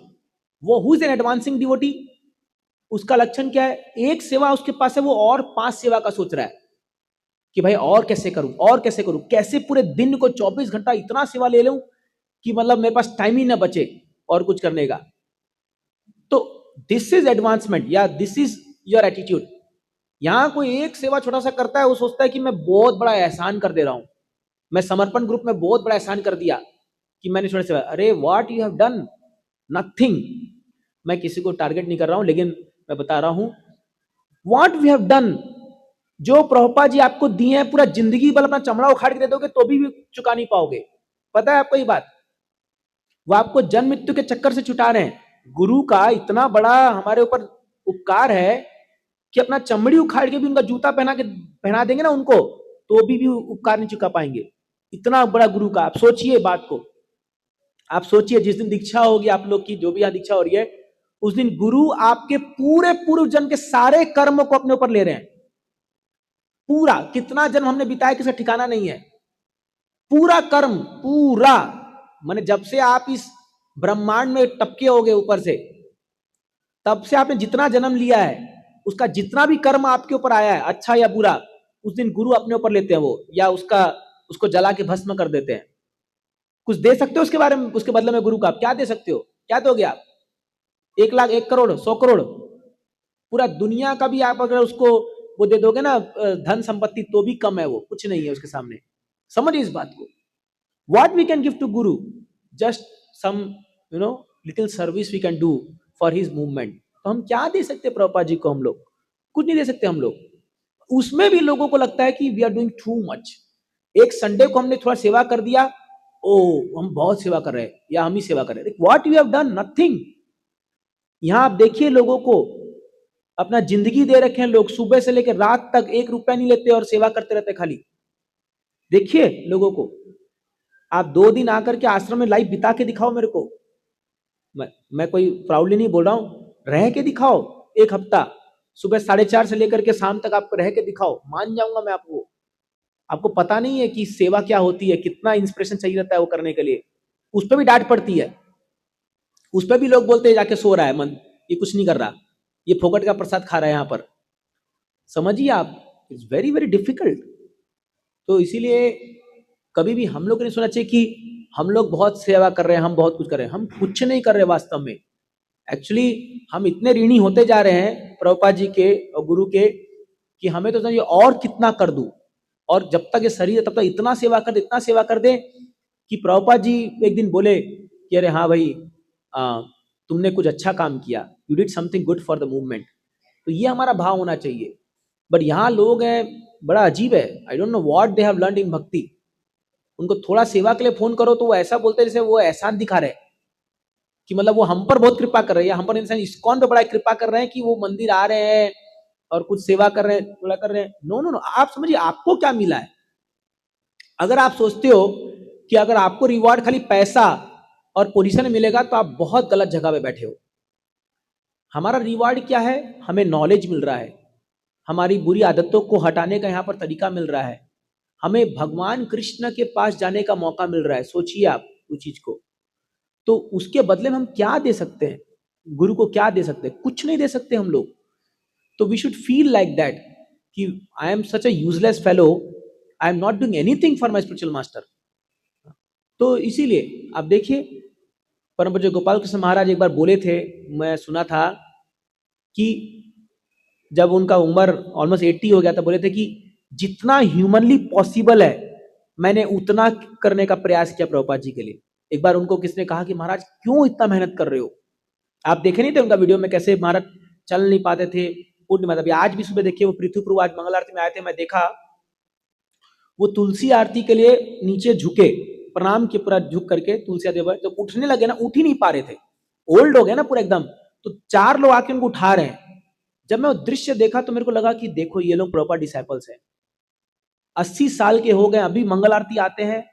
वो who is an advancing devotee, उसका लक्षण क्या है, एक सेवा उसके पास है, वो और 5 सेवा का सोच रहा है कि भाई और कैसे करूं, और कैसे करूं, कैसे पूरे दिन को 24 घंटा इतना सेवा ले लूं कि मतलब मेरे पास टाइम ही ना बचे और कुछ करने का। तो दिस इज एडवांसमेंट, या दिस इज योर एटीट्यूड। यहां कोई एक सेवा छोटा सा करता है, वो सोचता है कि मैं बहुत बड़ा एहसान कर दे रहा हूं, मैं समर्पण ग्रुप में बहुत बड़ा एहसान कर दिया कि मैंने छोटा सेवा। अरे what you have done, nothing. मैं किसी को टारगेट नहीं कर रहा हूं, लेकिन मैं बता रहा हूं व्हाट वी हैव डन। जो प्रभुपाद जी आपको दिए हैं, पूरा जिंदगी भर अपना चमड़ा उखाड़ के दे दोगे तो भी चुका नहीं पाओगे। पता है आपको ये बात, वो आपको जन्म मृत्यु के चक्कर से छुटा रहे हैं। गुरु का इतना बड़ा हमारे ऊपर उपकार है कि अपना चमड़ी उखाड़ के भी उनका जूता पहना देंगे ना उनको, तो भी उपकार नहीं चुका पाएंगे। इतना बड़ा गुरु का, आप सोचिए बात को। आप सोचिए जिस दिन दीक्षा होगी आप लोग की, जो भी यहाँ दीक्षा हो रही है, उस दिन गुरु आपके पूरे पूर्व जन्म के सारे कर्म को अपने ऊपर ले रहे हैं। पूरा कितना जन्म हमने बिताया किसी ठिकाना नहीं है। पूरा कर्म, पूरा माने जब से आप इस ब्रह्मांड में टपके हो गए ऊपर से, तब से आपने जितना जन्म लिया है उसका जितना भी कर्म आपके ऊपर आया है, अच्छा या बुरा, उस दिन गुरु अपने ऊपर लेते हैं वो, या उसको जला के भस्म कर देते हैं। कुछ दे सकते हो उसके बारे में, उसके बदले में गुरु का आप क्या दे सकते हो? क्या दोगे आप? 1 लाख, 1 करोड़, 100 करोड़, पूरा दुनिया का भी आप अगर उसको वो दे दोगे ना धन संपत्ति, तो भी कम है, वो कुछ नहीं है उसके सामने। समझिए इस बात को। What we can give to Guru? Just some, little service we can do for his movement. तो हम क्या दे सकते हैं प्रभुपाद जी को? हम लोग कुछ नहीं दे सकते। हम लोग उसमें भी लोगों को लगता है कि we are doing too much. एक संडे को हमने थोड़ा सेवा कर दिया, ओ हम बहुत सेवा कर रहे हैं, या हम ही सेवा कर रहे हैं। What we have done? Nothing. यहां आप देखिए, लोगों को अपना जिंदगी दे रखे हैं लोग, सुबह से लेकर रात तक 1 रुपया नहीं लेते और सेवा करते रहते खाली। देखिए लोगों को, आप 2 दिन आकर के आश्रम में लाइफ बिता के दिखाओ मेरे को। मैं कोई प्राउडली नहीं बोल रहा हूं, रह के दिखाओ 1 हफ्ता, सुबह 4:30 से लेकर के शाम तक आप रह के दिखाओ, मान जाऊंगा मैं आपको। आपको पता नहीं है कि सेवा क्या होती है, कितना इंस्पिरेशन चाहिए रहता है वो करने के लिए। उस पर भी डांट पड़ती है, उस पर भी लोग बोलते हैं जाके सो रहा है मन, ये कुछ नहीं कर रहा, ये फोकट का प्रसाद खा रहा है यहाँ पर। समझिए आप, इट्स वेरी वेरी डिफिकल्ट। तो इसीलिए कभी भी हम लोग को नहीं सोचना चाहिए कि हम लोग बहुत सेवा कर रहे हैं, हम बहुत कुछ कर रहे हैं। हम कुछ नहीं कर रहे वास्तव में। एक्चुअली हम इतने ऋणी होते जा रहे हैं प्रभुपाद जी के और गुरु के, कि हमें तो चाहिए और कितना कर दूं, और जब तक ये शरीर है तब तक इतना सेवा कर दे, इतना सेवा कर दे कि प्रभुपाद जी एक दिन बोले कि अरे हाँ भाई, तुमने कुछ अच्छा काम किया, you did something good for the movement. तो ये हमारा भाव होना चाहिए। बट यहाँ लोग हैं, बड़ा अजीब है। I don't know what they have learned इन भक्ति। उनको थोड़ा सेवा के लिए फोन करो तो वो ऐसा बोलते हैं जैसे वो एहसान दिखा रहे, कि मतलब वो हम पर बहुत कृपा कर रहे हैं, हम पर इंसान इस्कॉन पे बड़ा कृपा कर रहे हैं कि वो मंदिर आ रहे हैं और कुछ सेवा कर रहे हैं, थोड़ा कर रहे हैं। नो नो नो, आप समझिए आपको क्या मिला है। अगर आप सोचते हो कि अगर आपको रिवॉर्ड खाली पैसा और पोजीशन मिलेगा, तो आप बहुत गलत जगह पे बैठे हो। हमारा रिवॉर्ड क्या है? हमें नॉलेज मिल रहा है, हमारी बुरी आदतों को हटाने का यहाँ पर तरीका मिल रहा है, हमें भगवान कृष्ण के पास जाने का मौका मिल रहा है। सोचिए आप उस चीज को। तो उसके बदले में हम क्या दे सकते हैं? गुरु को क्या दे सकते हैं? कुछ नहीं दे सकते हम लोग। तो we should feel like that कि I am such a useless fellow, I am not doing anything for my spiritual master. तो इसीलिए आप देखिए, परम पूज्य गोपाल कृष्ण महाराज एक बार बोले थे, मैं सुना था कि जब उनका उम्र ऑलमोस्ट 80 हो गया था, बोले थे कि जितना ह्यूमनली पॉसिबल है मैंने उतना करने का प्रयास किया प्रभुपाद जी के लिए। एक बार उनको किसने कहा कि महाराज क्यों इतना मेहनत कर रहे हो? आप देखे नहीं थे उनका वीडियो में कैसे महाराज चल नहीं पाते थे, उठ नहीं पाते। आज भी सुबह देखिए, वो पृथ्वी प्रभु आज मंगल आरती में आए थे, मैं देखा वो तुलसी आरती के लिए नीचे झुके, प्रणाम के पूरा झुक करके तुलसी आरती, जब उठने लगे ना, उठ ही नहीं पा रहे थे, ओल्ड हो गए ना पूरा एकदम। तो 4 लोग आके उनको उठा रहे हैं। जब मैं वो दृश्य देखा तो मेरे को लगा कि देखो ये लोग प्रॉपर डिसाइपल्स हैं, 80 साल के हो गए, अभी मंगल आरती आते हैं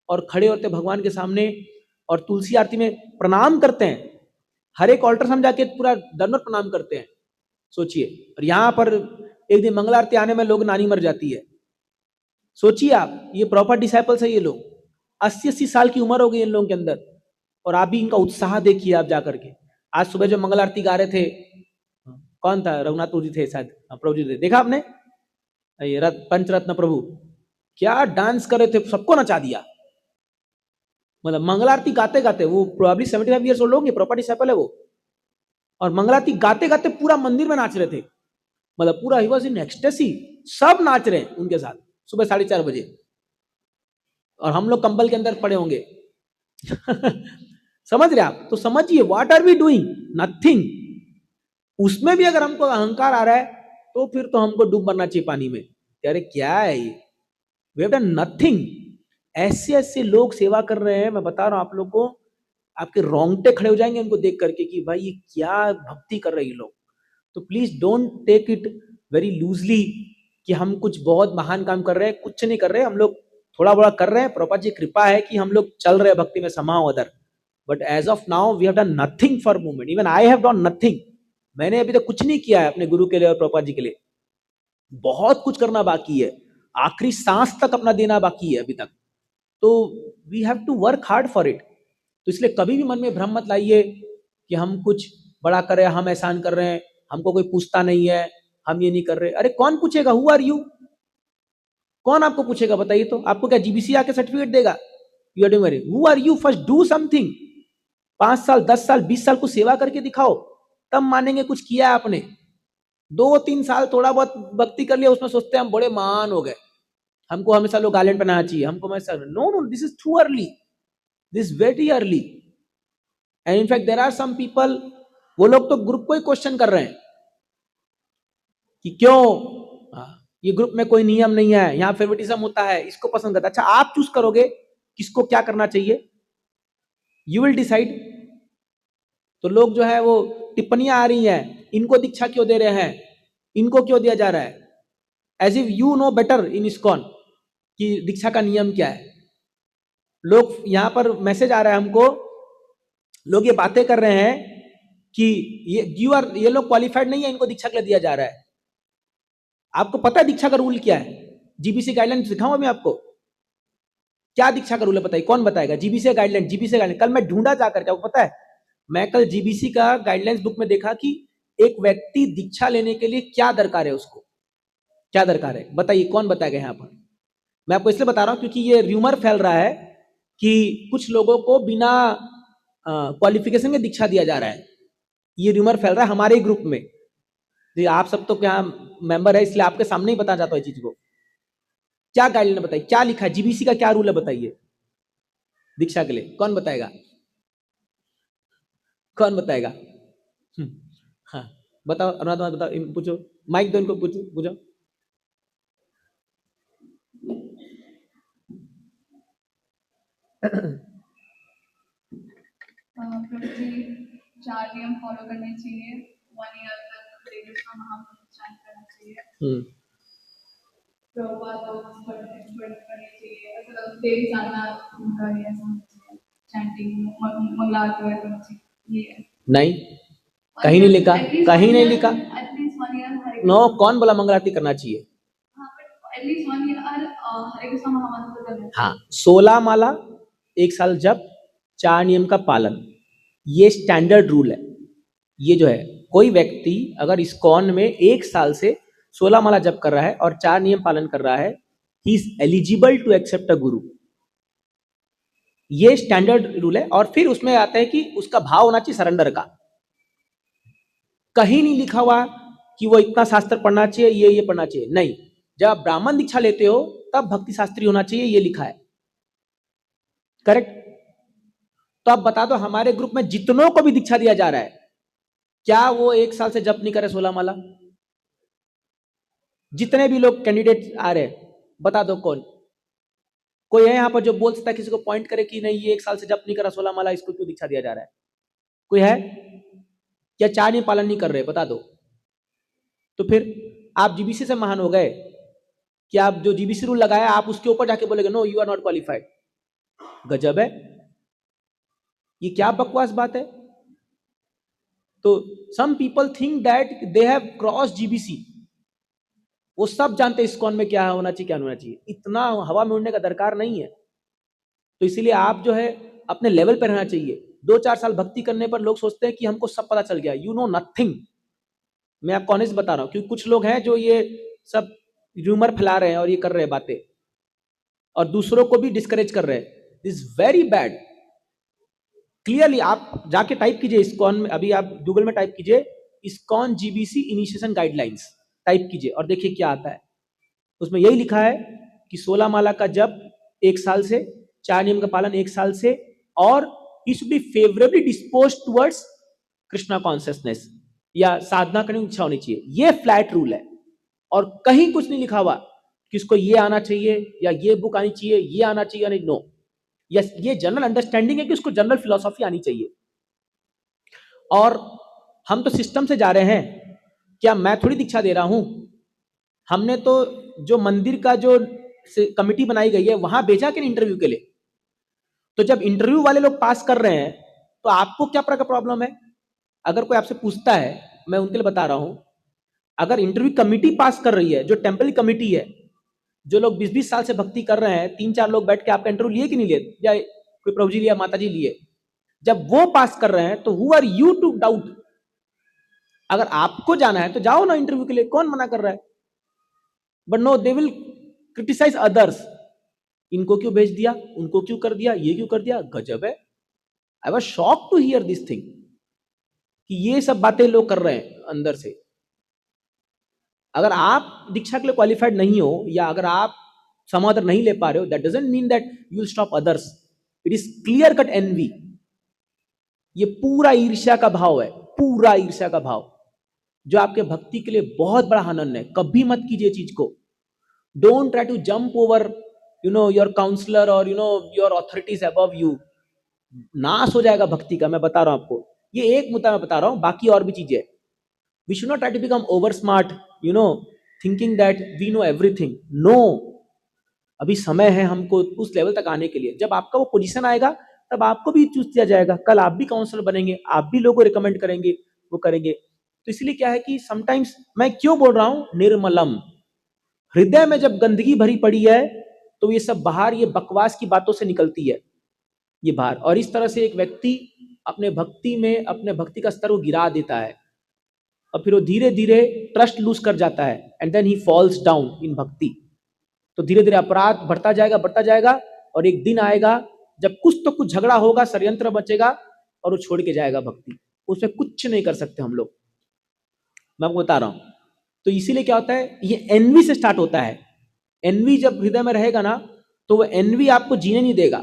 और खड़े होते भगवान के सामने और तुलसी आरती में प्रणाम करते हैं। हर एक ऑल्टर समझा के पूरा दंडवत प्रणाम करते हैं। सोचिए, और यहाँ पर एक दिन मंगल आरती आने में लोग नानी मर जाती है। सोचिए आप, ये प्रॉपर डिसाइपल्स है ये लोग। 80-80 साल की उम्र हो गई इन लोगों के अंदर, और आप भी इनका उत्साह देखिए आप जाकर के। आज सुबह जो मंगल आरती गा रहे थे, कौन था? रघुनाथ जी थे शायद, प्रभु जी थे, देखा आपने? ये पंचरत्न प्रभु क्या डांस कर रहे थे, सबको नचा दिया। मतलब मंगल आरती गाते गाते, वो प्रोबेबली 75 ईयर्स ओल्ड होंगे, प्रॉपर डिसाइपल है वो, और मंगल आरती गाते गाते पूरा मंदिर में नाच रहे थे। मतलब पूरा ही वाज इन एक्सटेसी, सब नाच रहे हैं उनके साथ सुबह 4:30 बजे, और हम लोग कंबल के अंदर पड़े होंगे। समझ रहे आप? तो समझिए, what are we doing? Nothing. उसमें भी अगर हमको अहंकार आ रहा है तो फिर तो हमको डूब मरना चाहिए पानी में। अरे क्या है ये, वी हैव डन नथिंग। ऐसे ऐसे लोग सेवा कर रहे हैं, मैं बता रहा हूं आप लोग को, आपके रोंगटे खड़े हो जाएंगे उनको देख करके कि भाई ये क्या भक्ति कर रहे हैं लोग। तो please don't take it very loosely कि हम कुछ बहुत महान काम कर रहे हैं। कुछ नहीं कर रहे हम लोग, थोड़ा बड़ा कर रहे हैं। प्रभुपाद जी कृपा है कि हम लोग चल रहे हैं भक्ति में समाओ अदर, but as of now we have done nothing for movement, even I have done nothing. मैंने अभी तक कुछ नहीं किया है अपने गुरु के लिए और प्रभुपाद जी के लिए। बहुत कुछ करना बाकी है, आखिरी सांस तक अपना देना बाकी है अभी तक। तो we have to work hard for it. तो इसलिए कभी भी मन में भ्रम मत लाइए कि हम कुछ बड़ा कर रहे हैं, हम एहसान कर रहे हैं, हमको कोई पूछता नहीं है, हम ये नहीं कर रहे। अरे कौन पूछेगा? Who are you? कौन आपको पूछेगा बताइए? तो आपको क्या जीबीसी आके सर्टिफिकेट देगा? You are doing very, who are you? First do something. 5 साल 10 साल 20 साल को सेवा करके दिखाओ, तब मानेंगे कुछ किया है आपने। 2-3 साल थोड़ा बहुत भक्ति कर लिया, उसमें सोचते हैं हम बड़े महान हो गए, हमको हमेशा लोग गार्लैंड पहनाना चाहिए, हमको हमेशा। No no, this is too early, this very early. And in fact there are some people, वो लोग तो ग्रुप को ही क्वेश्चन कर रहे हैं कि क्यों ये ग्रुप में कोई नियम नहीं है, यहाँ फेवरेटिज्म होता है, इसको पसंद करता है। अच्छा, आप चूज करोगे किसको क्या करना चाहिए, यू विल डिसाइड। तो लोग जो है वो टिप्पणियां आ रही हैं, इनको दीक्षा क्यों दे रहे हैं, इनको क्यों दिया जा रहा है, as if you know better in ISKCON कि दीक्षा का नियम क्या है। लोग यहां पर मैसेज आ रहा है हमको, लोग ये बातें कर रहे हैं कि ये लोग क्वालिफाइड नहीं है, इनको दीक्षा के लिए दिया जा रहा है। आपको पता है दीक्षा का रूल क्या है? जीबीसी गाइडलाइन दिखाऊं मैं आपको, क्या दीक्षा का रूल है बताइए, कौन बताएगा? जीबीसी गाइडलाइन, जीबीसी गाइडलाइन कल मैं ढूंढा जाकर के, आपको पता है मैं कल जीबीसी का गाइडलाइंस बुक में देखा कि एक व्यक्ति दीक्षा लेने के लिए क्या दरकार है, उसको क्या दरकार है बताइए, कौन बताएगा यहाँ पर? मैं आपको इसलिए बता रहा हूं क्योंकि ये र्यूमर फैल रहा है कि कुछ लोगों को बिना क्वालिफिकेशन के दीक्षा दिया जा रहा है। ये र्यूमर फैल रहा है हमारे ही ग्रुप में। आप सब तो क्या मेंबर है, इसलिए आपके सामने ही बताना चाहता हूँ चीज को। क्या गाइडलाइन बताइए, क्या लिखा है, जीबीसी का क्या रूल है बताइए दीक्षा के लिए? कौन बताएगा? कौन बताएगा? हाँ बताओ, अनुराधा बताओ, पूछो, माइक दो इनको, पूछो पूछो। प्रभु जी 4 नियम फॉलो करने चाहिए, 1 ईयर तक हरे कृष्णा महामंत्र चैंट करना चाहिए, प्रभुपाद बुक्स पढ़नी चाहिए, मतलब डेली जाना उनका ये ऐसा चैंटिंग मंगला करना चाहिए। नहीं, कहीं नहीं लिखा, कहीं नहीं लिखा। एटलीस्ट 1 ईयर नो, कौन बोला मंगलारती करना चाहिए? एटलीस्ट 1 ईयर हरे कृष्णा महामंत्र करना चाहिए। हाँ, 16 माला 1 साल जप, 4 नियम का पालन, ये स्टैंडर्ड रूल है। ये जो है, कोई व्यक्ति अगर इस्कॉन में 1 साल से 16 माला जप कर रहा है और 4 नियम पालन कर रहा है, he is eligible to accept a guru. ये स्टैंडर्ड रूल है। और फिर उसमें आता है कि उसका भाव होना चाहिए सरेंडर का। कहीं नहीं लिखा हुआ कि वो इतना शास्त्र पढ़ना चाहिए, ये पढ़ना चाहिए, नहीं। जब आप ब्राह्मण दीक्षा लेते हो तब भक्ति शास्त्री होना चाहिए, ये लिखा है, करेक्ट? तो आप बता दो, हमारे ग्रुप में जितनों को भी दीक्षा दिया जा रहा है, क्या वो 1 साल से जप नहीं करे 16 माला? जितने भी लोग कैंडिडेट आ रहे हैं, बता दो कौन? कोई है यहाँ पर जो बोल सकता है, किसी को पॉइंट करे कि नहीं ये 1 साल से जप नहीं करा 16 माला, इसको क्यों दीक्षा दिया जा रहा है? कोई है? क्या 4 नियम पालन नहीं कर रहे? बता दो। तो फिर आप जीबीसी से महान हो गए कि आप जो जीबीसी रूल लगाया आप उसके ऊपर जाके बोलेगे no you are not qualified? गजब है, ये क्या बकवास बात है। तो some people think that they have cross GBC, वो सब जानते हैं इस्कॉन में क्या होना चाहिए क्या होना चाहिए, इतना हवा में उड़ने का दरकार नहीं है। तो इसीलिए आप जो है अपने लेवल पर रहना चाहिए। 2-4 साल भक्ति करने पर लोग सोचते हैं कि हमको सब पता चल गया, यू नो नथिंग। मैं आपको ऑनेस्ट बता रहा हूं, क्योंकि कुछ लोग हैं जो ये सब र्यूमर फैला रहे हैं और ये कर रहे हैं बातें, और दूसरों को भी डिस्करेज कर रहे हैं। This very bad. क्लियरली आप जाके टाइप कीजिए इस्कॉन में, अभी आप गूगल में टाइप कीजिए ISKCON GBC initiation guidelines, type कीजिए और देखिए क्या आता है। उसमें यही लिखा है कि 16 माला का जप 1 साल से, 4 नियम का पालन 1 साल से, और he should be favourably dispose towards Krishna consciousness, या साधना करने की इच्छा होनी चाहिए। ये फ्लैट रूल है, और कहीं कुछ नहीं लिखा हुआ कि इसको ये आना चाहिए या ये बुक आनी चाहिए, ये आना चाहिए या नहीं। नो, यस, ये जनरल अंडरस्टैंडिंग है कि उसको जनरल फिलॉसफी आनी चाहिए। और हम तो सिस्टम से जा रहे हैं, क्या मैं थोड़ी दीक्षा दे रहा हूं। हमने तो जो मंदिर का जो कमिटी बनाई गई है वहां भेजा कि इंटरव्यू के लिए। तो जब इंटरव्यू वाले लोग पास कर रहे हैं तो आपको क्या प्रकार का प्रॉब्लम है? अगर कोई आपसे पूछता है, मैं उनके लिए बता रहा हूं, अगर इंटरव्यू कमिटी पास कर रही है, जो टेम्पल कमिटी है, जो लोग 20-20 साल से भक्ति कर रहे हैं, 3-4 लोग बैठ के आपका इंटरव्यू लिए कि नहीं लिए, या कोई प्रभु जी लिया, माता जी लिए, जब वो पास कर रहे हैं तो who are you to doubt? अगर आपको जाना है तो जाओ ना इंटरव्यू के लिए, कौन मना कर रहा है? But no, they will criticize others. इनको क्यों भेज दिया, उनको क्यों कर दिया, ये क्यों कर दिया? गजब है। I was shock to hear this thing कि ये सब बातें लोग कर रहे हैं अंदर से। अगर आप दीक्षा के लिए क्वालिफाइड नहीं हो, या अगर आप समाधान नहीं ले पा रहे हो, that doesn't mean that you will stop others. It is clear cut envy. ये पूरा ईर्ष्या का भाव है, पूरा ईर्ष्या का भाव, जो आपके भक्ति के लिए बहुत बड़ा हनन है। कभी मत कीजिए चीज को। Don't try to jump over your counsellor और योर ऑथोरिटीज अबव यू। नाश हो जाएगा भक्ति का, मैं बता रहा हूं आपको। ये एक मुद्दा मैं बता रहा हूं, बाकी और भी चीजें। We should not try to become over smart, thinking that we know everything. No, अभी समय है हमको उस लेवल तक आने के लिए। जब आपका वो पोजीशन आएगा, तब आपको भी चूज किया जाएगा। कल आप भी काउंसलर बनेंगे, आप भी लोगों को रिकमेंड करेंगे, वो करेंगे। तो इसलिए क्या है कि समटाइम्स, मैं क्यों बोल रहा हूं निर्मलम, हृदय में जब गंदगी भरी पड़ी है, तो ये सब बाहर, ये बकवास की बातों से निकलती है ये बाहर। और इस तरह से एक व्यक्ति अपने भक्ति में अपने भक्ति का स्तर को गिरा देता है, और फिर वो धीरे धीरे ट्रस्ट लूज कर जाता है, and then he falls down in bhakti. तो धीरे धीरे अपराध बढ़ता जाएगा, और एक दिन आएगा जब कुछ तो कुछ झगड़ा होगा, षड्यंत्र बचेगा, और वो छोड़ के जाएगा भक्ति। उसमें कुछ नहीं कर सकते हम लोग, मैं आपको बता रहा हूं। तो इसीलिए क्या होता है, ये एनवी से स्टार्ट होता है। एनवी जब हृदय में रहेगा ना, तो वो एनवी आपको जीने नहीं देगा।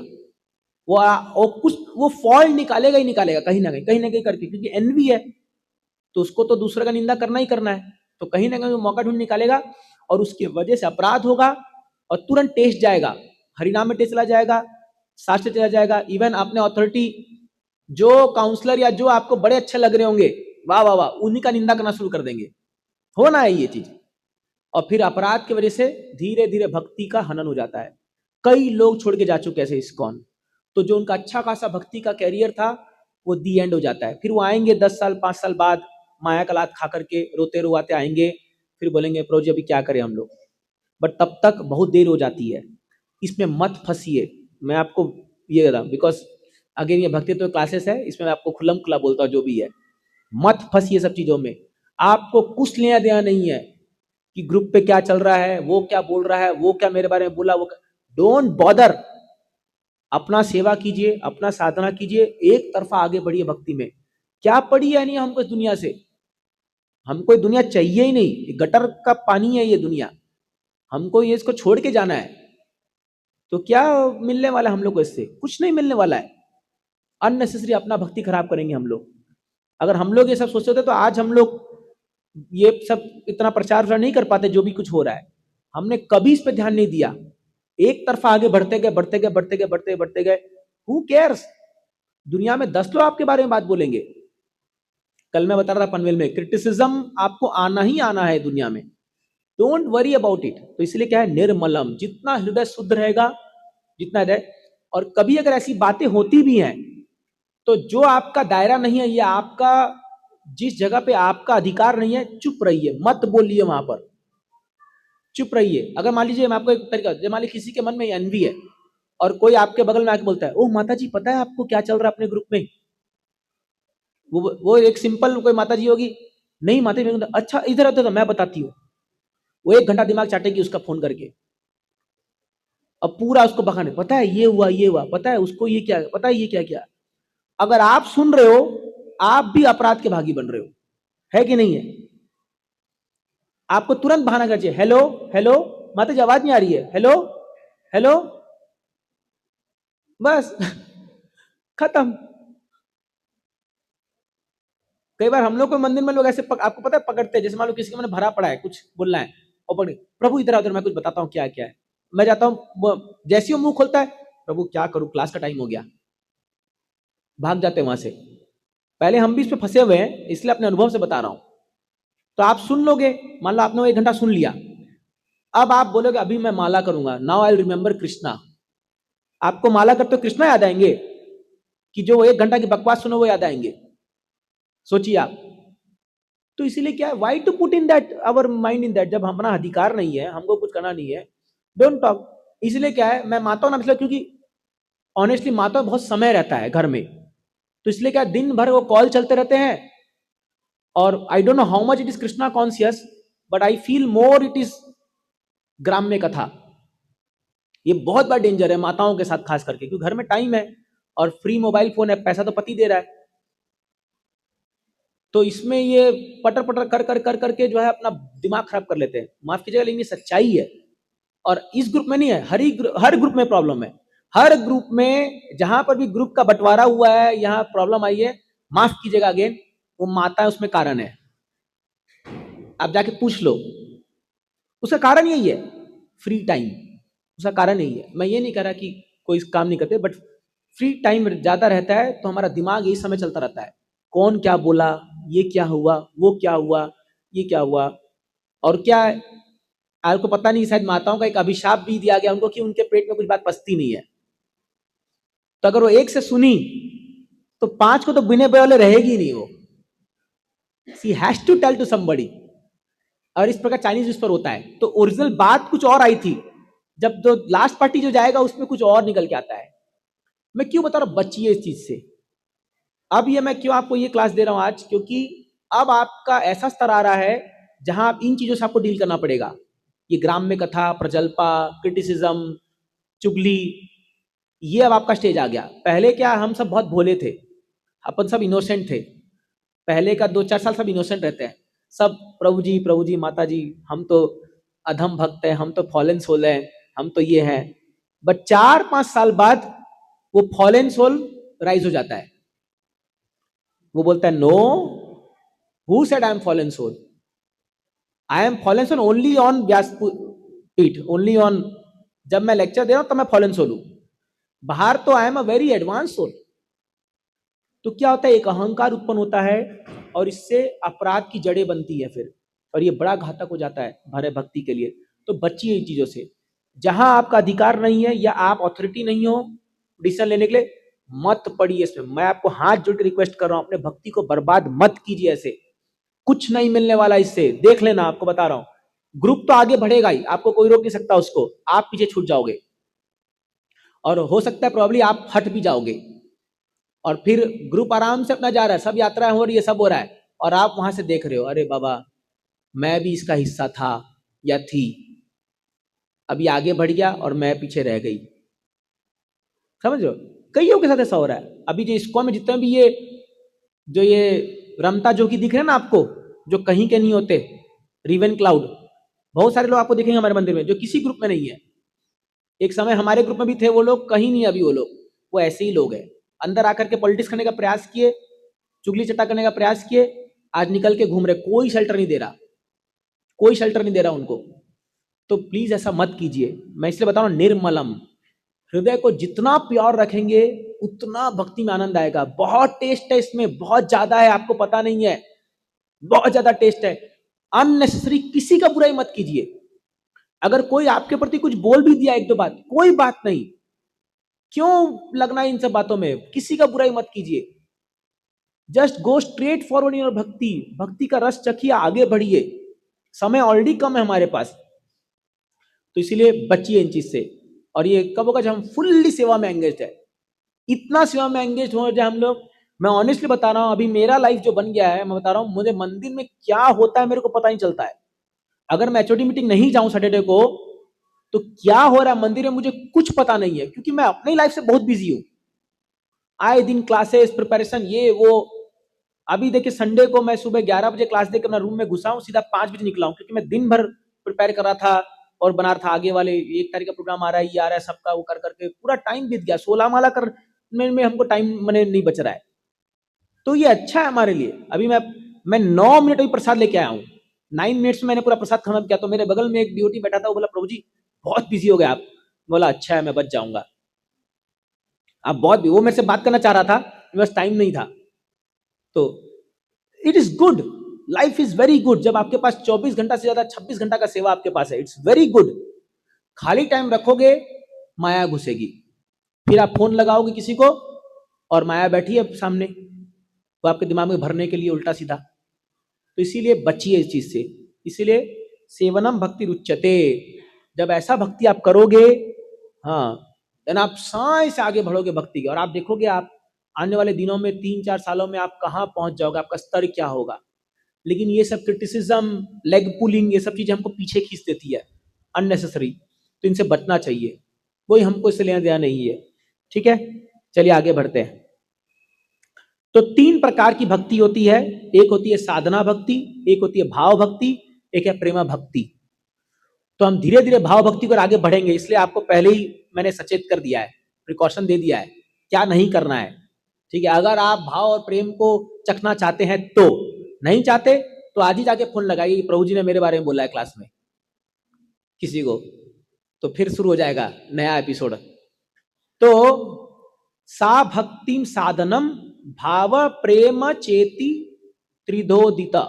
वो फॉल्ट निकालेगा ही निकालेगा, कहीं ना कहीं करके, क्योंकि एनवी है तो उसको तो दूसरे का निंदा करना ही करना है। तो कहीं ना कहीं वो मौका ढूंढ निकालेगा, और उसकी वजह से अपराध होगा, और तुरंत टेस्ट जाएगा, हरिनाम में टेस्ट चला जाएगा, शास्त्र चला जाएगा। इवन अपने अथॉरिटी, जो काउंसलर या जो आपको बड़े अच्छे लग रहे होंगे, वाह वाह वाह, उन्हीं का निंदा करना शुरू कर देंगे। होना है ये चीज। और फिर अपराध की वजह से धीरे धीरे भक्ति का हनन हो जाता है। कई लोग छोड़ के जा चुके ऐसे इस्कॉन। तो जो उनका अच्छा खासा भक्ति का कैरियर था, वो दी एंड हो जाता है। फिर वो आएंगे 10 साल 5 साल बाद, माया का लात खा करके रोते रुआते आएंगे, फिर बोलेंगे प्रभु जी अभी क्या करें हम लोग। बट तब तक बहुत देर हो जाती है। इसमें मत फंसिए, मैं आपको ये कह रहा हूं, बिकॉज अगेन ये भक्ति तो क्लासेस है, इसमें मैं आपको खुल्लम खुला बोलता हूँ जो भी है। मत फंसिए सब चीजों में। आपको कुछ लेना देना नहीं है कि ग्रुप पे क्या चल रहा है, वो क्या बोल रहा है, वो क्या मेरे बारे में बोला, वो डोंट बॉदर। अपना सेवा कीजिए, अपना साधना कीजिए, एक तरफा आगे बढ़िए भक्ति में। क्या पड़ी है नहीं हमको इस दुनिया से, हमको ये दुनिया चाहिए ही नहीं। ये गटर का पानी है ये दुनिया, हमको ये इसको छोड़ के जाना है। तो क्या मिलने वाला हम लोग को इससे? कुछ नहीं मिलने वाला है। अननेसेसरी अपना भक्ति खराब करेंगे हम लोग। अगर हम लोग ये सब सोचते होते तो आज हम लोग ये सब इतना प्रचार नहीं कर पाते जो भी कुछ हो रहा है। हमने कभी इस पे ध्यान नहीं दिया, एक तरफा आगे बढ़ते गए। Who cares? दुनिया में 10 लोग आपके बारे में बात बोलेंगे। कल मैं बता रहा था पनवेल में, क्रिटिसिज्म आपको आना ही आना है दुनिया में। Don't worry about it. तो इसलिए क्या है, निर्मलम, जितना हृदय शुद्ध रहेगा, जितना हृदय। और कभी अगर ऐसी बातें होती भी हैं, तो जो आपका दायरा नहीं है, या आपका जिस जगह पे आपका अधिकार नहीं है, चुप रहिए, मत बोलिए वहां पर, चुप रहिए। अगर मान लीजिए, मैं आपको एक तरीका, जब मान लीजिए किसी के मन में एनवी है, और कोई आपके बगल में आके बोलता है, ओह माता जी पता है आपको क्या चल रहा है अपने ग्रुप में, वो एक सिंपल कोई माता जी होगी, नहीं माता जी, अच्छा इधर आता तो मैं बताती हूँ। वो 1 घंटा दिमाग चाटेगी उसका फोन करके, अब पूरा उसको बहाने, पता है ये हुआ, पता है उसको ये क्या, पता है ये क्या क्या। अगर आप सुन रहे हो, आप भी अपराध के भागी बन रहे हो, है कि नहीं है? आपको तुरंत बहाना करना चाहिए, हेलो हेलो माता जी आवाज नहीं आ रही है, हेलो हेलो, बस खत्म। कई बार हम लोग को मंदिर में लोग ऐसे आपको पता है पकड़ते हैं, जैसे मान लो किसी के मन भरा पड़ा है, कुछ बोलना है, और पकड़े, प्रभु इधर आओ, मैं कुछ बताता हूँ क्या क्या है। मैं जाता हूँ, जैसे ही मुंह खोलता है, प्रभु क्या करूं, क्लास का टाइम हो गया, भाग जाते हैं वहां से। पहले हम भी इस पे फंसे हुए हैं, इसलिए अपने अनुभव से बता रहा हूं। तो आप सुन लोगे, मान लो आपने 1 घंटा सुन लिया, अब आप बोलोगे अभी मैं माला करूंगा, now I will remember Krishna. आपको माला करते कृष्णा याद आएंगे कि जो 1 घंटा की बकवास सुनो वो याद आएंगे? सोचिए आप। तो इसीलिए क्या है, why to put in that our mind in that, जब हमारा अधिकार नहीं है, हमको कुछ करना नहीं है, डोंट टॉक। इसलिए क्या है, मैं मानता हूँ ना, मतलब क्योंकि ऑनेस्टली माता बहुत समय रहता है घर में, तो इसलिए क्या दिन भर वो कॉल चलते रहते हैं। और I don't know how much it is Krishna conscious, but I feel more it is ग्राम्य कथा। ये बहुत बड़ा डेंजर है माताओं के साथ खास करके, क्योंकि घर में टाइम है और फ्री मोबाइल फोन है, पैसा तो पति दे रहा है, तो इसमें ये पटर पटर कर कर कर करके जो है अपना दिमाग खराब कर लेते हैं। माफ कीजिएगा लेकिन ये सच्चाई है। और इस ग्रुप में नहीं है, हर ग्रुप में प्रॉब्लम है। हर ग्रुप में जहां पर भी ग्रुप का बंटवारा हुआ है, यहाँ प्रॉब्लम आई है, माफ कीजिएगा अगेन, वो माता उसमें कारण है। आप जाके पूछ लो, उसका कारण यही है, फ्री टाइम, उसका कारण यही है। मैं ये नहीं कह रहा कि कोई काम नहीं करते, बट फ्री टाइम ज्यादा रहता है तो हमारा दिमाग यही समय चलता रहता है, कौन क्या बोला, ये क्या हुआ, वो क्या हुआ, ये क्या हुआ। और क्या है, आपको पता नहीं, शायद माताओं का एक अभिशाप भी दिया गया उनको कि उनके पेट में कुछ बात पचती नहीं है, तो अगर वो एक से सुनी तो 5 को तो बिने वाले रहेगी ही नहीं वो, she has to tell to somebody. और इस प्रकार चाइनीज उस पर होता है, तो ओरिजिनल बात कुछ और आई थी, जब जो लास्ट पार्टी जो जाएगा उसमें कुछ और निकल के आता है। मैं क्यों बता रहा हूं, बचिए इस चीज से। अब ये मैं क्यों आपको ये क्लास दे रहा हूं आज, क्योंकि अब आपका ऐसा स्तर आ रहा है जहां आप इन चीजों से आपको डील करना पड़ेगा। ये ग्राम्य कथा, प्रजल्पा, क्रिटिसिज्म, चुगली, ये अब आपका स्टेज आ गया। पहले क्या, हम सब बहुत भोले थे, अपन सब इनोसेंट थे। पहले का 2-4 साल सब इनोसेंट रहते हैं, सब प्रभु जी माता जी, हम तो अधम भक्त हैं, हम तो फॉलन सोल हैं, हम तो ये हैं। बट 4-5 साल बाद वो फॉलन सोल राइज हो जाता है, वो बोलता है no, who said I am fallen soul, I am fallen soul only on vyasapitha, only on, जब मैं लेक्चर दे रहा हूं तब मैं फॉलन सोल हूं, बाहर तो I am a very advance soul. तो क्या होता है, एक अहंकार उत्पन्न होता है और इससे अपराध की जड़ें बनती है फिर, और ये बड़ा घातक हो जाता है हमारे भक्ति के लिए। तो बचिए इन चीजों से। जहां आपका अधिकार नहीं है या आप अथॉरिटी नहीं हो डिसीजन लेने के लिए, मत पड़िए इसमें। मैं आपको हाथ जोड़ के रिक्वेस्ट कर रहा हूं, अपने भक्ति को बर्बाद मत कीजिए ऐसे, कुछ नहीं मिलने वाला इससे, देख लेना, आपको बता रहा हूं। ग्रुप तो आगे बढ़ेगा ही, आपको कोई रोक नहीं सकता उसको, आप पीछे छूट जाओगे और हो सकता है प्रॉब्ली आप हट भी जाओगे, और फिर ग्रुप आराम से अपना जा रहा है, सब यात्राएं हो रही है, सब हो रहा है, और आप वहां से देख रहे हो, अरे बाबा मैं भी इसका हिस्सा था या थी, अभी आगे बढ़ गया और मैं पीछे रह गई। समझ रहे हो, कईयों के साथ ऐसा हो रहा है। अभी जो इस्कॉन में जितने भी ये रमता जो कि दिख रहे हैं ना आपको, जो कहीं के नहीं होते, रिवन क्लाउड, बहुत सारे लोग आपको दिखेंगे हमारे मंदिर में जो किसी ग्रुप में नहीं है। एक समय हमारे ग्रुप में भी थे वो लोग, कहीं नहीं अभी वो लोग, वो ऐसे ही लोग हैं, अंदर आकर के पॉलिटिक्स करने का प्रयास किए, चुगली चट्टा करने का प्रयास किए, आज निकल के घूम रहे, कोई शेल्टर नहीं दे रहा, कोई शेल्टर नहीं दे रहा उनको। तो प्लीज ऐसा मत कीजिए, मैं इसलिए बता रहा हूं, निर्मलम, हृदय को जितना प्योर रखेंगे उतना भक्ति में आनंद आएगा। बहुत टेस्ट है इसमें, बहुत ज्यादा है, आपको पता नहीं है, बहुत ज्यादा टेस्ट है। अननेसेसरी किसी का बुराई मत कीजिए। अगर कोई आपके प्रति कुछ बोल भी दिया एक दो बात, कोई बात नहीं, क्यों लगना इन सब बातों में, किसी का बुराई मत कीजिए। Just go straight forward in your भक्ति, भक्ति का रस चखिए, आगे बढ़िए, समय ऑलरेडी कम है हमारे पास, तो इसीलिए बचिए इन चीज से। और ये कब होगा, जब हम फुल्ली सेवा में एंगेज है, इतना सेवा में एंगेज हो जाए हम लोग। मैं ऑनेस्टली बता रहा हूं, अभी मेरा लाइफ जो बन गया है, मैं बता रहा हूं, मुझे मंदिर में क्या होता है मेरे को पता नहीं चलता है। अगर मैं एचओडी मीटिंग नहीं जाऊं सैटरडे को, तो क्या हो रहा है मंदिर में मुझे कुछ पता नहीं है, क्योंकि मैं अपनी लाइफ से बहुत बिजी हूं, आए दिन क्लासेस, प्रिपरेशन, ये वो। अभी देखिए संडे को मैं सुबह 11 बजे क्लास देकर अपना रूम में घुसा हूं, सीधा 5 बजे निकला हूं, क्योंकि मैं दिन भर प्रिपेयर कर रहा था और बना रहा था, आगे वाले 1 तारीख का प्रोग्राम आ रहा है, ये आ रहा है, सबका वो कर करके पूरा टाइम बीत गया। 16 माला करने में हमको टाइम मैंने नहीं बच रहा है, तो ये अच्छा है हमारे लिए। अभी मैं 9 मिनट अभी प्रसाद लेके आया हूँ, 9 मिनट्स में मैंने पूरा प्रसाद खत्म किया। तो मेरे बगल में एक ड्यूटी बैठा था, वो बोला प्रभु जी बहुत बिजी हो गए आप। बोला अच्छा है, मैं बच जाऊंगा। आप बहुत भी, वो मेरे से बात करना चाह रहा था, बस टाइम नहीं था। तो it is good, life is very good जब आपके पास 24 घंटा से ज्यादा 26 घंटा का सेवा आपके पास है, इट्स वेरी गुड। खाली टाइम रखोगे माया घुसेगी, फिर आप फोन लगाओगे किसी को, और माया बैठी है सामने, वो आपके दिमाग में भरने के लिए उल्टा सीधा। तो इसीलिए बचिए इस चीज से। इसीलिए सेवनम भक्ति रुच्यते, जब ऐसा भक्ति आप करोगे, हाँ, देन आप साई से आगे बढ़ोगे भक्ति के, और आप देखोगे आप आने वाले दिनों में 3-4 सालों में आप कहाँ पहुंच जाओगे, आपका स्तर क्या होगा। लेकिन ये सब क्रिटिसिज्म, लेग पुलिंग, ये सब चीजें हमको पीछे खींच देती है अननेसेसरी, तो इनसे बचना चाहिए। कोई हमको इससे लेना देना नहीं है, ठीक है। चलिए आगे बढ़ते हैं। तो 3 प्रकार की भक्ति होती है, एक होती है साधना भक्ति, एक होती है भाव भक्ति, एक है प्रेमा भक्ति। तो हम धीरे धीरे भाव भक्ति पर आगे बढ़ेंगे, इसलिए आपको पहले ही मैंने सचेत कर दिया है, प्रिकॉशन दे दिया है क्या नहीं करना है, ठीक है। अगर आप भाव और प्रेम को चखना चाहते हैं तो, नहीं चाहते तो आज ही जाके फोन लगाइए, प्रभु जी ने मेरे बारे में बोला है क्लास में किसी को, तो फिर शुरू हो जाएगा नया एपिसोड। तो सा भक्तिम साधनम भाव प्रेम चेति त्रिधोदिता।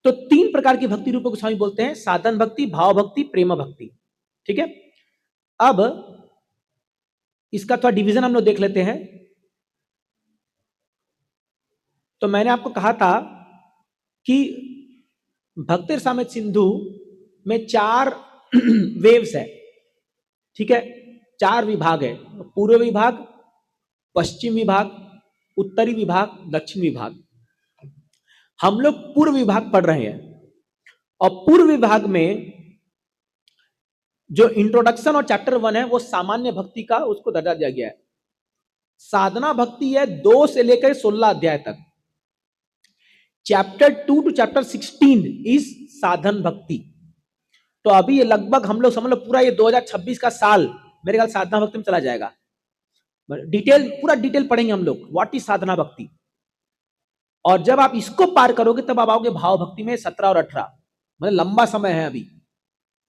तो 3 प्रकार की भक्ति रूप गोस्वामी बोलते हैं, साधन भक्ति, भाव भक्ति, प्रेम भक्ति, ठीक है। अब इसका थोड़ा डिवीजन हम लोग देख लेते हैं। तो मैंने आपको कहा था कि भक्ति रसामृत सिंधु में 4 वेव्स है, ठीक है, 4 विभाग है, पूर्व विभाग, पश्चिम विभाग, उत्तरी विभाग, दक्षिण विभाग। हम लोग पूर्व विभाग पढ़ रहे हैं, और पूर्व विभाग में जो इंट्रोडक्शन और चैप्टर 1 है वो सामान्य भक्ति का उसको दर्जा दिया गया है। साधना भक्ति है 2 से लेकर 16 अध्याय तक। चैप्टर 2 टू चैप्टर 16 इज साधन भक्ति। तो अभी ये लगभग हम लोग समझ लो पूरा ये 2026 का साल मेरे ख्याल साधना भक्ति में चला जाएगा। डिटेल, पूरा डिटेल पढ़ेंगे हम लोग, व्हाट इज साधना भक्ति। और जब आप इसको पार करोगे तब आप आओगे भाव भक्ति में 17 और 18, मतलब लंबा समय है अभी।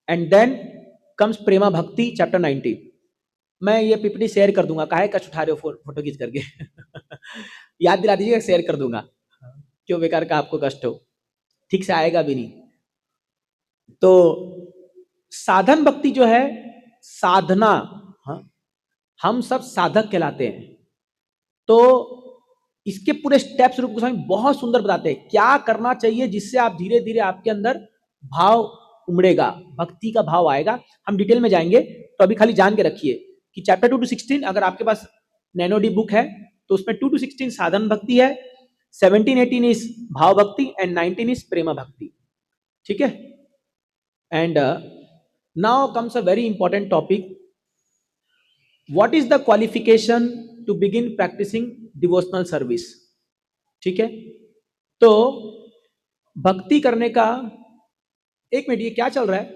एंड देन कम्स प्रेमा भक्ति चैप्टर 19। मैं ये पीपीटी शेयर कर दूंगा, काहे कच उठा रहे हो फोटो खींच करके याद दिला दीजिएगा, शेयर कर दूंगा, क्यों बेकार का आपको कष्ट हो, ठीक से आएगा भी नहीं। तो साधन भक्ति जो है, साधना, हाँ, हम सब साधक कहलाते हैं। तो इसके पूरे स्टेप्स रूप गोस्वामी बहुत सुंदर बताते हैं क्या करना चाहिए, जिससे आप धीरे धीरे आपके अंदर भाव उमड़ेगा, भक्ति का भाव आएगा। हम डिटेल में जाएंगे, तो अभी खाली जान के रखिए कि चैप्टर 2 टू 16 अगर आपके पास नैनो डी बुक है तो उसमें 2 टू 16 साधन भक्ति है, 17-18 इज भाव भक्ति एंड 19 इज प्रेमा भक्ति, ठीक है। And now comes a very important topic, what is the qualification to begin practicing devotional service, ठीक है। तो भक्ति करने का, एक मिनट, ये क्या चल रहा है?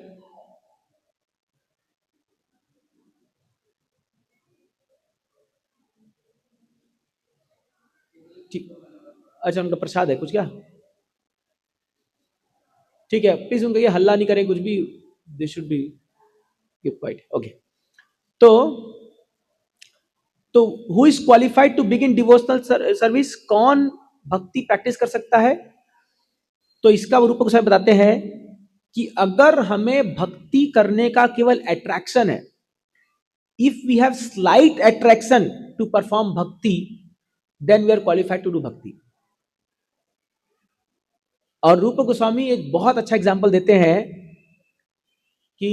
ठीक, अच्छा, उनका प्रसाद है कुछ क्या? ठीक है, प्लीज उनका ये हल्ला नहीं करें कुछ भी, they should be quiet, okay. तो who is qualified to begin devotional service, कौन भक्ति प्रैक्टिस कर सकता है? तो इसका रूप गोस्वामी बताते हैं कि अगर हमें भक्ति करने का केवल अट्रैक्शन है, if we have slight attraction to perform bhakti, then we are qualified to do bhakti. और रूप गोस्वामी एक बहुत अच्छा एग्जाम्पल देते हैं कि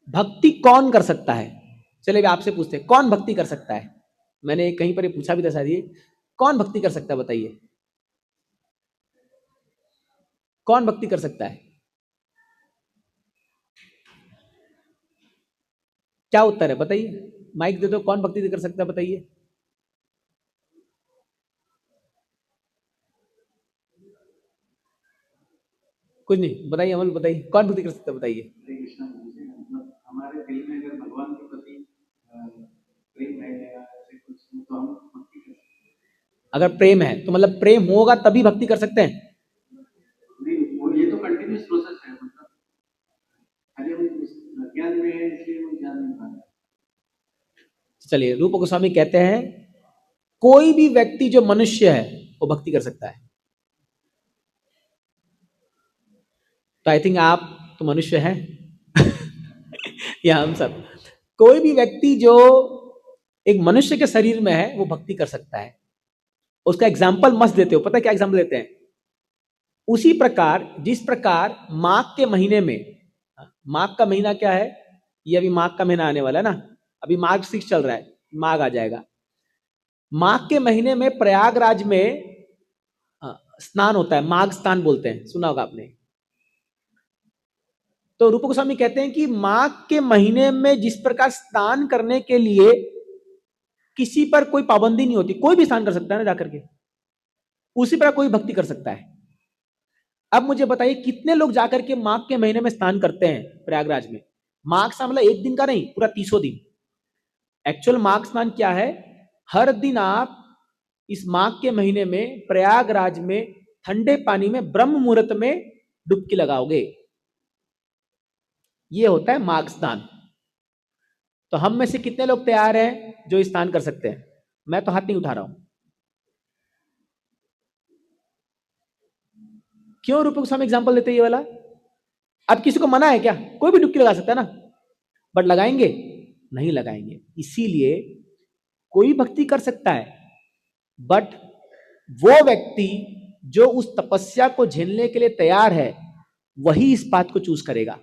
भक्ति कौन कर सकता है। चलिए आपसे पूछते हैं, कौन भक्ति कर सकता है? मैंने कहीं पर पूछा भी था शायद, ये कौन भक्ति कर सकता है, बताइए कौन भक्ति कर सकता है? क्या उत्तर है बताइए, माइक दे दो, कौन भक्ति कर सकता है बताइए। कुछ नहीं, बताइए अमल, बताइए कौन भक्ति कर सकता है, बताइए। हमारे दिल में अगर भगवान के प्रति प्रेम है या ऐसे कुछ, तो हम भक्ति कर सकते हैं। अगर प्रेम है तो मतलब प्रेम होगा तभी भक्ति कर सकते हैं? नहीं, वो ये तो कंटिन्यूस प्रोसेस है, मतलब अरे हम ज्ञान में है इसलिए वो ज्ञान नहीं पाता। चलिए, रूप गोस्वामी कहते हैं कोई भी व्यक्ति जो मनुष्य है वो भक्ति कर सकता है। तो आई थिंक आप तो मनुष्य हैं या हम सब, कोई भी व्यक्ति जो एक मनुष्य के शरीर में है वो भक्ति कर सकता है। उसका एग्जाम्पल मस्त देते हो, पता है क्या एग्जाम्पल देते हैं? उसी प्रकार जिस प्रकार माघ के महीने में, माघ का महीना क्या है, ये अभी माघ का महीना आने वाला है ना, अभी माघ 6 चल रहा है, माघ आ जाएगा। माघ के महीने में प्रयागराज में स्नान होता है, माघ स्नान बोलते हैं, सुना होगा आपने। तो रूप गोस्वामी कहते हैं कि माघ के महीने में जिस प्रकार स्नान करने के लिए किसी पर कोई पाबंदी नहीं होती, कोई भी स्नान कर सकता है ना जाकर के, उसी प्रकार कोई भक्ति कर सकता है। अब मुझे बताइए कितने लोग जाकर के माघ के महीने में स्नान करते हैं प्रयागराज में? माघ स्नान मतलब एक दिन का नहीं, पूरा 30 दिन। एक्चुअल माघ स्नान क्या है? हर दिन आप इस माघ के महीने में प्रयागराज में ठंडे पानी में ब्रह्म मुहूर्त में डुबकी लगाओगे, ये होता है माघ स्नान। तो हम में से कितने लोग तैयार हैं जो स्नान कर सकते हैं? मैं तो हाथ नहीं उठा रहा हूं। क्यों रूप गोस्वामी एग्जाम्पल देते हैं ये वाला? अब किसी को मना है क्या? कोई भी डुबकी लगा सकता है ना, बट लगाएंगे नहीं लगाएंगे। इसीलिए कोई भक्ति कर सकता है, बट वो व्यक्ति जो उस तपस्या को झेलने के लिए तैयार है वही इस बात को चूज करेगा।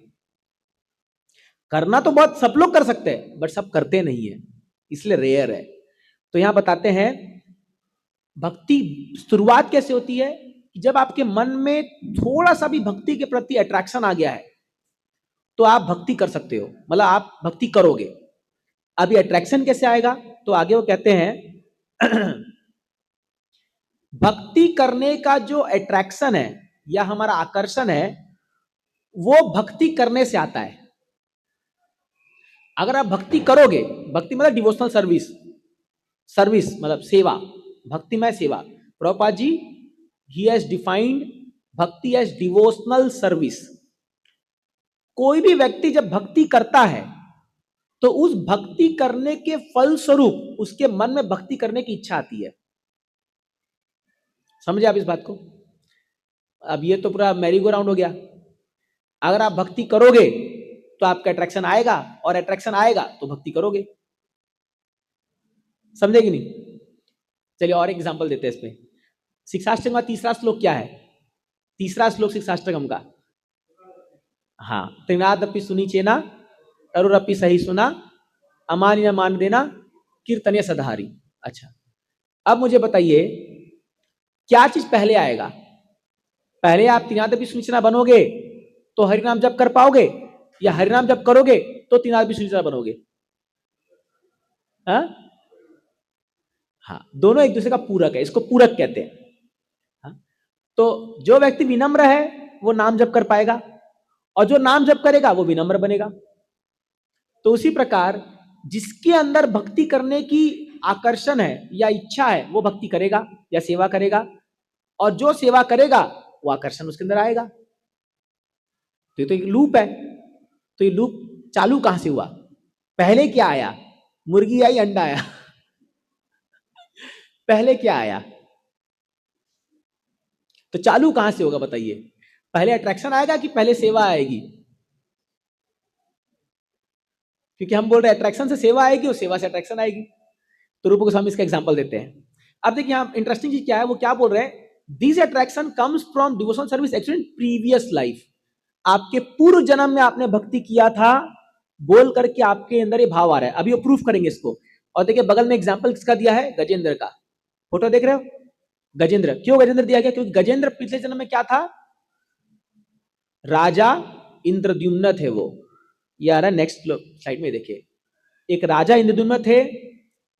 करना तो बहुत सब लोग कर सकते हैं, बट सब करते नहीं है, इसलिए रेयर है। तो यहां बताते हैं भक्ति शुरुआत कैसे होती है कि जब आपके मन में थोड़ा सा भी भक्ति के प्रति अट्रैक्शन आ गया है तो आप भक्ति कर सकते हो, मतलब आप भक्ति करोगे। अभी अट्रैक्शन कैसे आएगा? तो आगे वो कहते हैं भक्ति करने का जो अट्रैक्शन है या हमारा आकर्षण है वो भक्ति करने से आता है। अगर आप भक्ति करोगे, भक्ति मतलब डिवोशनल सर्विस, सर्विस मतलब सेवा, भक्तिमय सेवा। Prabhupada ji he has defined भक्ति एज डिवोशनल सर्विस। कोई भी व्यक्ति जब भक्ति करता है तो उस भक्ति करने के फलस्वरूप उसके मन में भक्ति करने की इच्छा आती है। समझे आप इस बात को? अब ये तो पूरा मैरी गो राउंड हो गया। अगर आप भक्ति करोगे तो आपका अट्रैक्शन आएगा, और अट्रैक्शन आएगा तो भक्ति करोगे। समझे कि नहीं? चलिए और एक एग्जांपल देते हैं इसमें। शिक्षाष्टकम का तीसरा श्लोक क्या है? तीसरा श्लोक शिक्षाष्टकम का, हाँ, त्रिनादपि सुनी चेना तरुरपि सही सुना अमान्य मान देना कीर्तनीय सधारी। अच्छा, अब मुझे बताइए क्या चीज पहले आएगा? पहले आप त्रिनादपि सुनी चेना बनोगे तो हरिनाम जप कर पाओगे, या हरिनाम जप करोगे तो त्रिनादपि सुनी चेना बनोगे? हाँ, दोनों एक दूसरे का पूरक है, इसको पूरक कहते हैं। हाँ? तो जो व्यक्ति विनम्र है वो नाम जप कर पाएगा, और जो नाम जप करेगा वो विनम्र बनेगा। तो उसी प्रकार जिसके अंदर भक्ति करने की आकर्षण है या इच्छा है वो भक्ति करेगा या सेवा करेगा, और जो सेवा करेगा वो आकर्षण उसके अंदर आएगा। तो ये तो एक लूप है। तो ये लूप चालू कहां से हुआ? पहले क्या आया? मुर्गी आई अंडा आया? पहले क्या आया? तो चालू कहां से होगा बताइए? पहले अट्रैक्शन आएगा कि पहले सेवा आएगी? क्योंकि हम बोल रहे हैं अट्रैक्शन से सेवा आएगी और सेवा से अट्रैक्शन आएगी। तो रूप गोस्वामी इसका एग्जांपल देते हैं। अब देखिए यहां इंटरेस्टिंग चीज क्या है, वो क्या बोल रहे हैं? This attraction comes from devotional service actually in previous life. आपके पूर्व जन्म में आपने भक्ति किया था बोल करके आपके अंदर ये भाव आ रहा है। अभी वो प्रूफ करेंगे इसको। और देखिए बगल में एग्जाम्पल किसका दिया है? गजेंद्र का। फोटो देख रहे हो? गजेंद्र। क्यों गजेंद्र दिया गया? क्योंकि गजेंद्र पिछले जन्म में क्या था? राजा इंद्रद्युम्न थे वो। ये आ रहा है नेक्स्ट स्लाइड में, देखिए। एक राजा इंद्रद्युम्न थे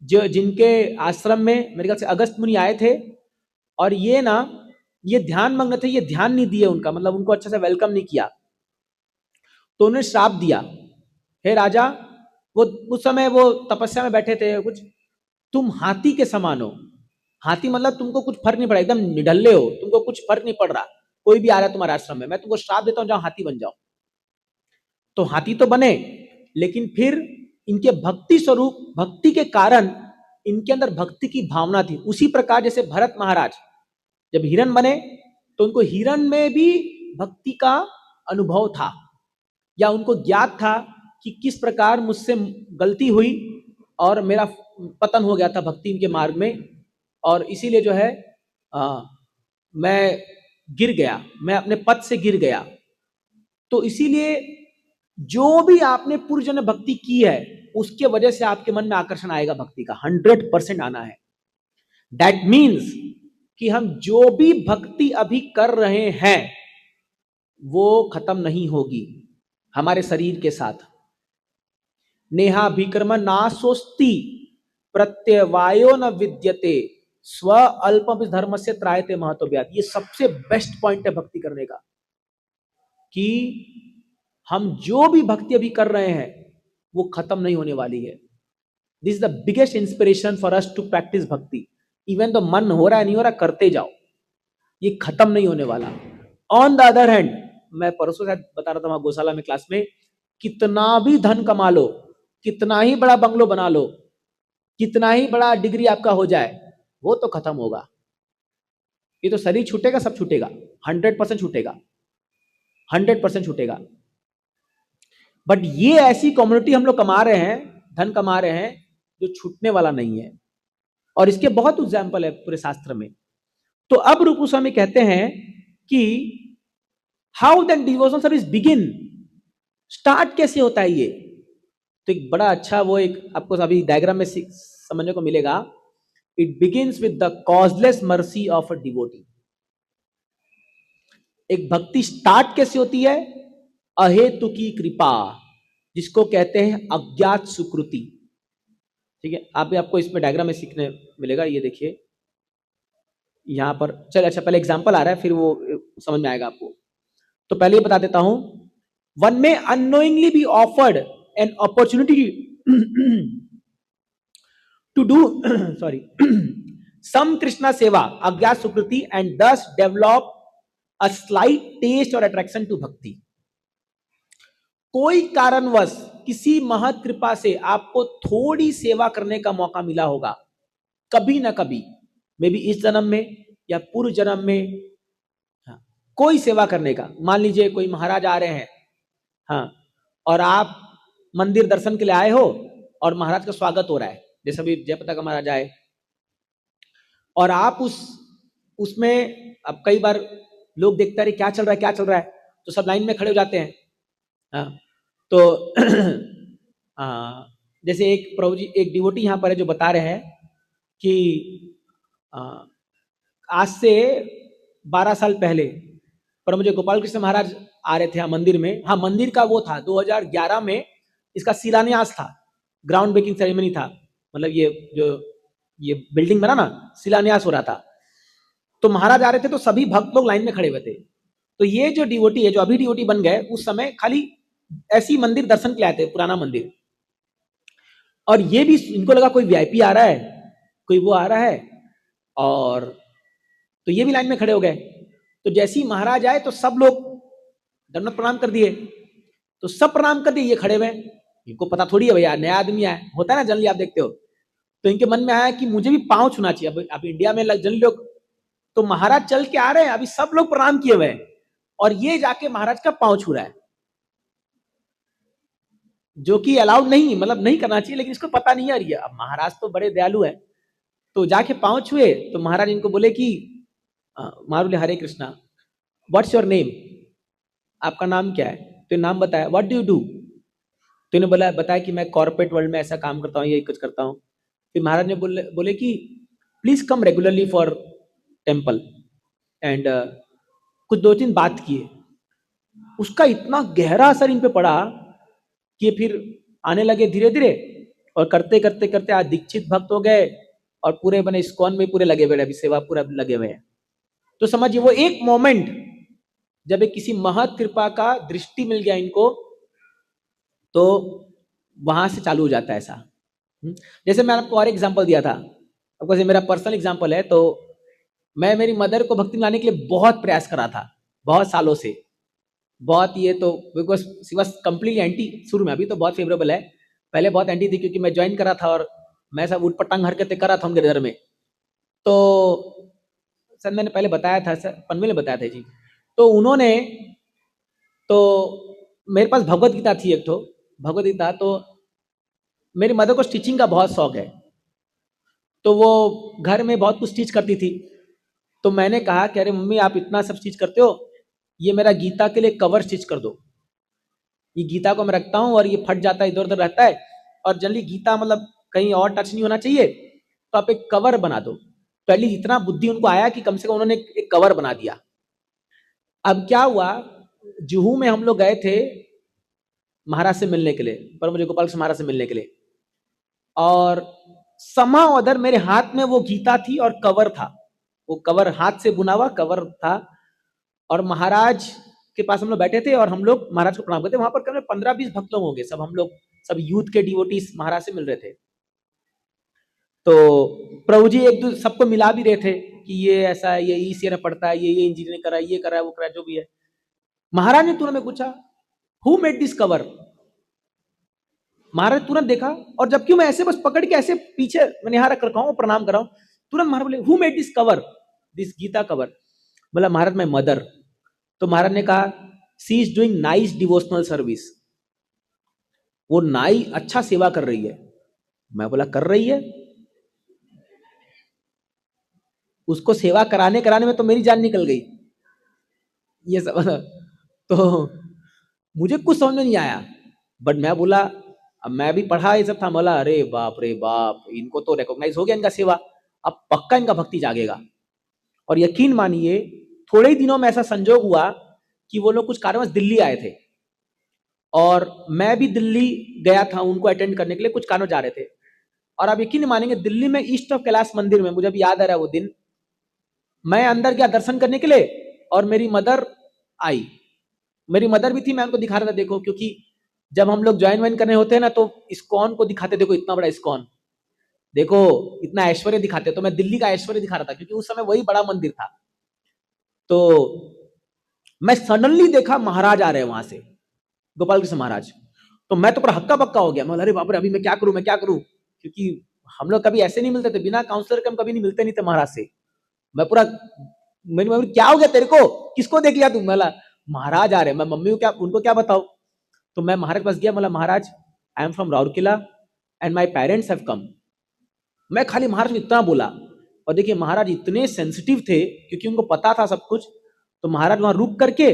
जो जिनके आश्रम में मेरे ख्याल से अगस्त मुनि आए थे, और ये ध्यान मग्न थे, ये ध्यान नहीं दिए उनका, मतलब उनको अच्छे से वेलकम नहीं किया। तो उन्हें श्राप दिया, हे राजा, वो उस समय वो तपस्या में बैठे थे, कुछ तुम हाथी के समान हो। हाथी मतलब तुमको कुछ फर्क नहीं पड़ा, एकदम निडल्ले हो, तुमको कुछ फर्क नहीं पड़ रहा, कोई भी आ रहा है तुम्हारे आश्रम में, मैं तुमको श्राप देता हूं, जाओ हाथी बन जाओ। तो हाथी तो बने, लेकिन फिर इनके भक्ति स्वरूप, भक्ति के कारण इनके अंदर भक्ति की भावना थी। उसी प्रकार जैसे भरत महाराज जब हिरण बने तो उनको हिरण में भी भक्ति का अनुभव था, या उनको ज्ञात था कि किस प्रकार मुझसे गलती हुई और मेरा पतन हो गया था भक्ति के मार्ग में, और इसीलिए जो है मैं गिर गया, मैं अपने पद से गिर गया। तो इसीलिए जो भी आपने पूर्व जन्म भक्ति की है उसके वजह से आपके मन में आकर्षण आएगा भक्ति का, 100% आना है। दैट मीन्स कि हम जो भी भक्ति अभी कर रहे हैं वो खत्म नहीं होगी हमारे शरीर के साथ। नेहा विक्रम नासोस्ति प्रत्यवायो न विद्यते स्व अल्प धर्म से त्रायते महतो व्यात। ये सबसे बेस्ट पॉइंट है भक्ति करने का, कि हम जो भी भक्ति अभी कर रहे हैं वो खत्म नहीं होने वाली है। This is the biggest inspiration for us to practice bhakti. Even तो मन हो रहा है नहीं हो रहा, करते जाओ, ये खत्म नहीं होने वाला। ऑन द अदर हैंड, मैं परसों शायद बता रहा था वहां गौशाला में क्लास में, कितना भी धन कमा लो, कितना ही बड़ा बंगलो बना लो, कितना ही बड़ा डिग्री आपका हो जाए, वो तो खत्म होगा। ये तो शरीर छूटेगा, सब छूटेगा, 100% छूटेगा, 100% छूटेगा। बट ये ऐसी कम्युनिटी हम लोग कमा रहे हैं, धन कमा रहे हैं, जो छूटने वाला नहीं है। और इसके बहुत एग्जाम्पल है पूरे शास्त्र में। तो अब रूप गोस्वामी कहते हैं कि how then devotional service begin, start कैसे होता है ये। तो एक बड़ा अच्छा वो एक आपको अभी डायग्राम में समझने को मिलेगा। It begins with the causeless mercy of a devotee. एक भक्ति स्टार्ट कैसे होती है, अहेतु की कृपा, जिसको कहते हैं अज्ञात सुकृति। ठीक है, आपको इसमें डायग्राम में सीखने मिलेगा। ये देखिए यहां पर, चल अच्छा पहले एग्जांपल आ रहा है, फिर वो समझ में आएगा आपको। तो पहले ये बता देता हूं, one may unknowingly be offered an opportunity to do sorry some Krishna seva अज्ञात सुकृति and thus develop a slight taste or attraction to bhakti. कोई कारणवश किसी महत कृपा से आपको थोड़ी सेवा करने का मौका मिला होगा, कभी ना कभी, मे बी इस जन्म में या पूर्व जन्म में। हाँ, कोई सेवा करने का, मान लीजिए कोई महाराज आ रहे हैं, हाँ, और आप मंदिर दर्शन के लिए आए हो और महाराज का स्वागत हो रहा है, जैसे अभी जयप्रदा का महाराज आए, और आप उसमें अब कई बार लोग देखते हैं क्या चल रहा है क्या चल रहा है, तो सब लाइन में खड़े हो जाते हैं। हाँ, तो जैसे एक प्रभु जी, एक डिवोटी यहाँ पर है जो बता रहे हैं कि आज से 12 साल पहले पर मुझे गोपाल कृष्ण महाराज आ रहे थे मंदिर में। हाँ, मंदिर का वो था 2011 में इसका शिलान्यास था, ग्राउंड ब्रेकिंग सेरेमनी था, मतलब ये बिल्डिंग बना ना, शिलान्यास हो रहा था। तो महाराज आ रहे थे तो सभी भक्त लोग लाइन में खड़े हुए थे। तो ये जो डिवोटी है, जो अभी डिवोटी बन गए, उस समय खाली ऐसी मंदिर दर्शन के लिए आए थे, पुराना मंदिर, और ये भी इनको लगा कोई वीआईपी आ रहा है, कोई वो आ रहा है, और तो ये भी लाइन में खड़े हो गए। तो जैसे ही महाराज आए तो सब लोग दंडवत प्रणाम कर दिए, तो सब प्रणाम कर दिए, ये खड़े हुए, इनको पता थोड़ी है भैया नया आदमी आया, होता है ना जनरली, आप देखते हो। तो इनके मन में आया कि मुझे भी पांव छूना चाहिए। अब इंडिया में जनरली लोग, तो महाराज चल के आ रहे हैं, अभी सब लोग प्रणाम किए हुए हैं, और ये जाके महाराज का पांव छू रहा है, जो कि अलाउड नहीं, मतलब नहीं करना चाहिए, लेकिन इसको पता नहीं आ रही है। अब महाराज तो बड़े दयालु है, तो जाके पांव छुए, तो महाराज इनको बोले कि मारुले हरे कृष्णा, व्हाट्स योर नेम, आपका नाम क्या है। तो नाम बताया, व्हाट डू यू डू, तो इन्होंने बताया कि मैं कॉर्पोरेट वर्ल्ड में ऐसा काम करता हूँ, ये कुछ करता हूँ। फिर महाराज ने बोले कि please come regularly for temple, and कुछ 2-3 बात किए। उसका इतना गहरा असर इन पे पड़ा कि फिर आने लगे धीरे धीरे, और करते करते करते आज दीक्षित भक्त हो गए, और पूरे बने इस्कॉन में पूरे लगे हुए, अभी सेवा पूरा लगे हुए हैं। तो समझिए वो एक मोमेंट जब एक किसी महत कृपा का दृष्टि मिल गया इनको, तो वहां से चालू हो जाता है ऐसा। जैसे मैं आपको और एग्जांपल दिया था, आपको मेरा पर्सनल एग्जांपल है, तो मैं मेरी मदर को भक्ति में लाने के लिए बहुत प्रयास करा था, बहुत सालों से, बहुत, ये तो because she was completely anti शुरू में, अभी तो बहुत फेवरेबल है, पहले बहुत एंटी थी, क्योंकि मैं ज्वाइन करा था और मैं सब उठ पटांग हरकतें करा था उनके घर में। तो सर मैंने पहले बताया था, सर पनवेल में बताया था जी। तो उन्होंने, तो मेरे पास भगवत गीता थी एक तो, भगवत गीता, तो मेरी मदर को स्टिचिंग का बहुत शौक है, तो वो घर में बहुत कुछ स्टिच करती थी। तो मैंने कहा कि अरे मम्मी आप इतना सब स्टिच करते हो, ये मेरा गीता के लिए कवर स्टिच कर दो। ये गीता को मैं रखता हूँ और ये फट जाता है, इधर उधर रहता है, और जनरली गीता मतलब कहीं और टच नहीं होना चाहिए, तो आप एक कवर बना दो। तो एटलीस्ट इतना बुद्धि उनको आया कि कम से कम उन्होंने एक कवर बना दिया। अब क्या हुआ, जुहू में हम लोग गए थे महाराज से मिलने के लिए, पर मुझे गोपाल कृष्ण महाराज से मिलने के लिए, और somehow अदर मेरे हाथ में वो गीता थी और कवर था, वो कवर हाथ से बुना हुआ कवर था, और महाराज के पास हम लोग बैठे थे और हम लोग महाराज को प्रणाम करते। वहां पर करीब 15-20 भक्त लोग होंगे, सब हम लोग सब यूथ के डिवोटीज महाराज से मिल रहे थे। तो प्रभु जी एक दूसरे सबको मिला भी रहे थे कि ये ऐसा है, ये इस ईयर में पढ़ता है, ये इंजीनियरिंग कर रहा है, ये कर रहा है, वो कर रहा है, जो भी है। महाराज ने तुरंत में पूछा हु मेड दिस कवर। महाराज तुरंत देखा, और जबकि मैं ऐसे बस पकड़ के ऐसे पीछे मैंने यहाँ रख रखा हूँ, प्रणाम कर रहा हूँ, तुरंत महाराज बोले who made this cover, this Gita cover. बोला महाराज माय मदर। तो महाराज ने कहा she is doing nice devotional service, वो नाई अच्छा सेवा कर रही है। मैं बोला कर रही है, उसको सेवा कराने कराने में तो मेरी जान निकल गई, ये सब। तो मुझे कुछ समझ में नहीं आया, बट मैं बोला, अब मैं भी पढ़ा ये सब था, बोला अरे बाप रे बाप, इनको तो रिकॉग्नाइज हो गया इनका सेवा, अब पक्का इनका भक्ति जागेगा। और यकीन मानिए थोड़े ही दिनों में ऐसा संजोग हुआ कि वो लोग कुछ कारणवश दिल्ली आए थे, और मैं भी दिल्ली गया था उनको अटेंड करने के लिए, कुछ कारणों जा रहे थे। और आप यकीन नहीं मानेंगे, दिल्ली में ईस्ट ऑफ कैलाश मंदिर में, मुझे अभी याद आ रहा है वो दिन, मैं अंदर गया दर्शन करने के लिए, और मेरी मदर आई, मेरी मदर भी थी, मैं उनको दिखा रहा था देखो, क्योंकि जब हम लोग ज्वाइन वाइन करने होते हैं ना, तो इस्कॉन को दिखाते, देखो इतना बड़ा इस्कॉन, देखो इतना ऐश्वर्य दिखाते, तो मैं दिल्ली का ऐश्वर्य दिखा रहा था, क्योंकि उस समय वही बड़ा मंदिर था। तो मैं सडनली देखा महाराज आ रहे हैं वहां से, गोपाल कृष्ण महाराज। तो मैं तो पूरा हक्का बक्का हो गया, मैं अरे बाप रे अभी मैं क्या करूं, मैं क्या करूं, क्योंकि हम लोग कभी ऐसे नहीं मिलते थे, बिना काउंसलर के हम कभी नहीं मिलते नहीं थे महाराज से। मैं पूरा, मेरी मम्मी क्या हो गया तेरे को, किसको देख लिया तुम, बोला महाराज आ रहे हैं, मैं मम्मी को क्या, उनको क्या बताऊं। तो मैं महाराज के पास गया, बोला महाराज I am from Rourkela and my parents have come. मैं खाली महाराज को इतना बोला, और देखिए महाराज इतने सेंसिटिव थे, क्योंकि उनको पता था सब कुछ। तो महाराज वहां रुक करके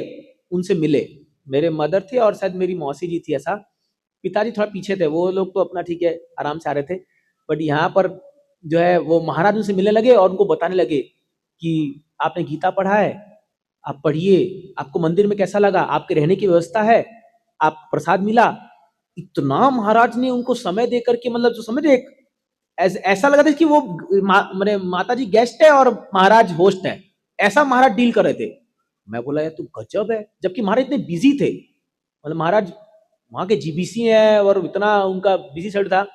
उनसे मिले, मेरे मदर थे और शायद मेरी मौसी जी थी, ऐसा। पिताजी थोड़ा पीछे थे, वो लोग तो अपना ठीक है आराम से आ रहे थे, बट यहाँ पर जो है वो महाराज उनसे मिलने लगे और उनको बताने लगे कि आपने गीता पढ़ा है, आप पढ़िए, आपको मंदिर में कैसा लगा, आपके रहने की व्यवस्था है, आप प्रसाद मिला। इतना महाराज ने उनको समय दे करके, मतलब जो समझे, एक ऐसा लगा था कि वो मैंने माता जी गेस्ट है और महाराज होस्ट है, ऐसा महाराज डील कर रहे थे। मैं बोला यार तू गजब है, जबकि महाराज इतने बिजी थे, मतलब महाराज वहां के जीबीसी है और इतना उनका बिजी शेड्यूल था।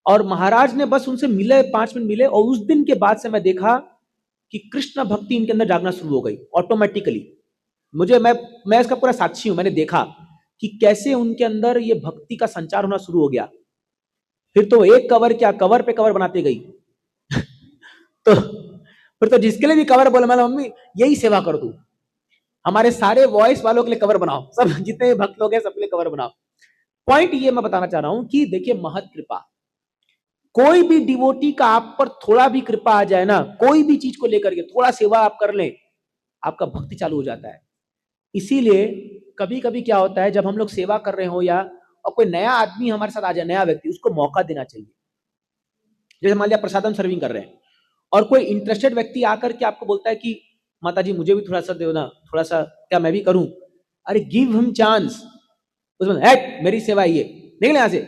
और महाराज ने बस उनसे मिले, 5 मिनट मिले, और उस दिन के बाद से मैं देखा कि कृष्ण भक्ति इनके अंदर जागना शुरू हो गई ऑटोमेटिकली। मैं इसका पूरा साक्षी हूं, मैंने देखा कि कैसे उनके अंदर ये भक्ति का संचार होना शुरू हो गया। फिर तो एक कवर क्या, कवर पे कवर बनाते गई। तो फिर तो जिसके लिए भी कवर बोला, मैं मम्मी यही सेवा कर तू, हमारे सारे वॉइस वालों के लिए कवर बनाओ, सब जितने भक्त लोग हैं सबके लिए कवर बनाओ। पॉइंट ये मैं बताना चाह रहा हूं कि देखिए महत कृपा, कोई भी डिवोटी का आप पर थोड़ा भी कृपा आ जाए ना, कोई भी चीज को लेकर के थोड़ा सेवा आप कर लें, आपका भक्ति चालू हो जाता है। इसीलिए कभी कभी क्या होता है, जब हम लोग सेवा कर रहे हो या और कोई नया आदमी हमारे साथ आ जाए, नया व्यक्ति, उसको मौका देना चाहिए। जैसे मान लिया प्रसादम सर्विंग कर रहे हैं और कोई इंटरेस्टेड व्यक्ति आकर के आपको बोलता है कि माता जी मुझे भी थोड़ा सा दो ना, थोड़ा सा क्या मैं भी करूं, अरे गिव हिम चांस। उसमें हैट मेरी सेवा ये, निकले यहां से।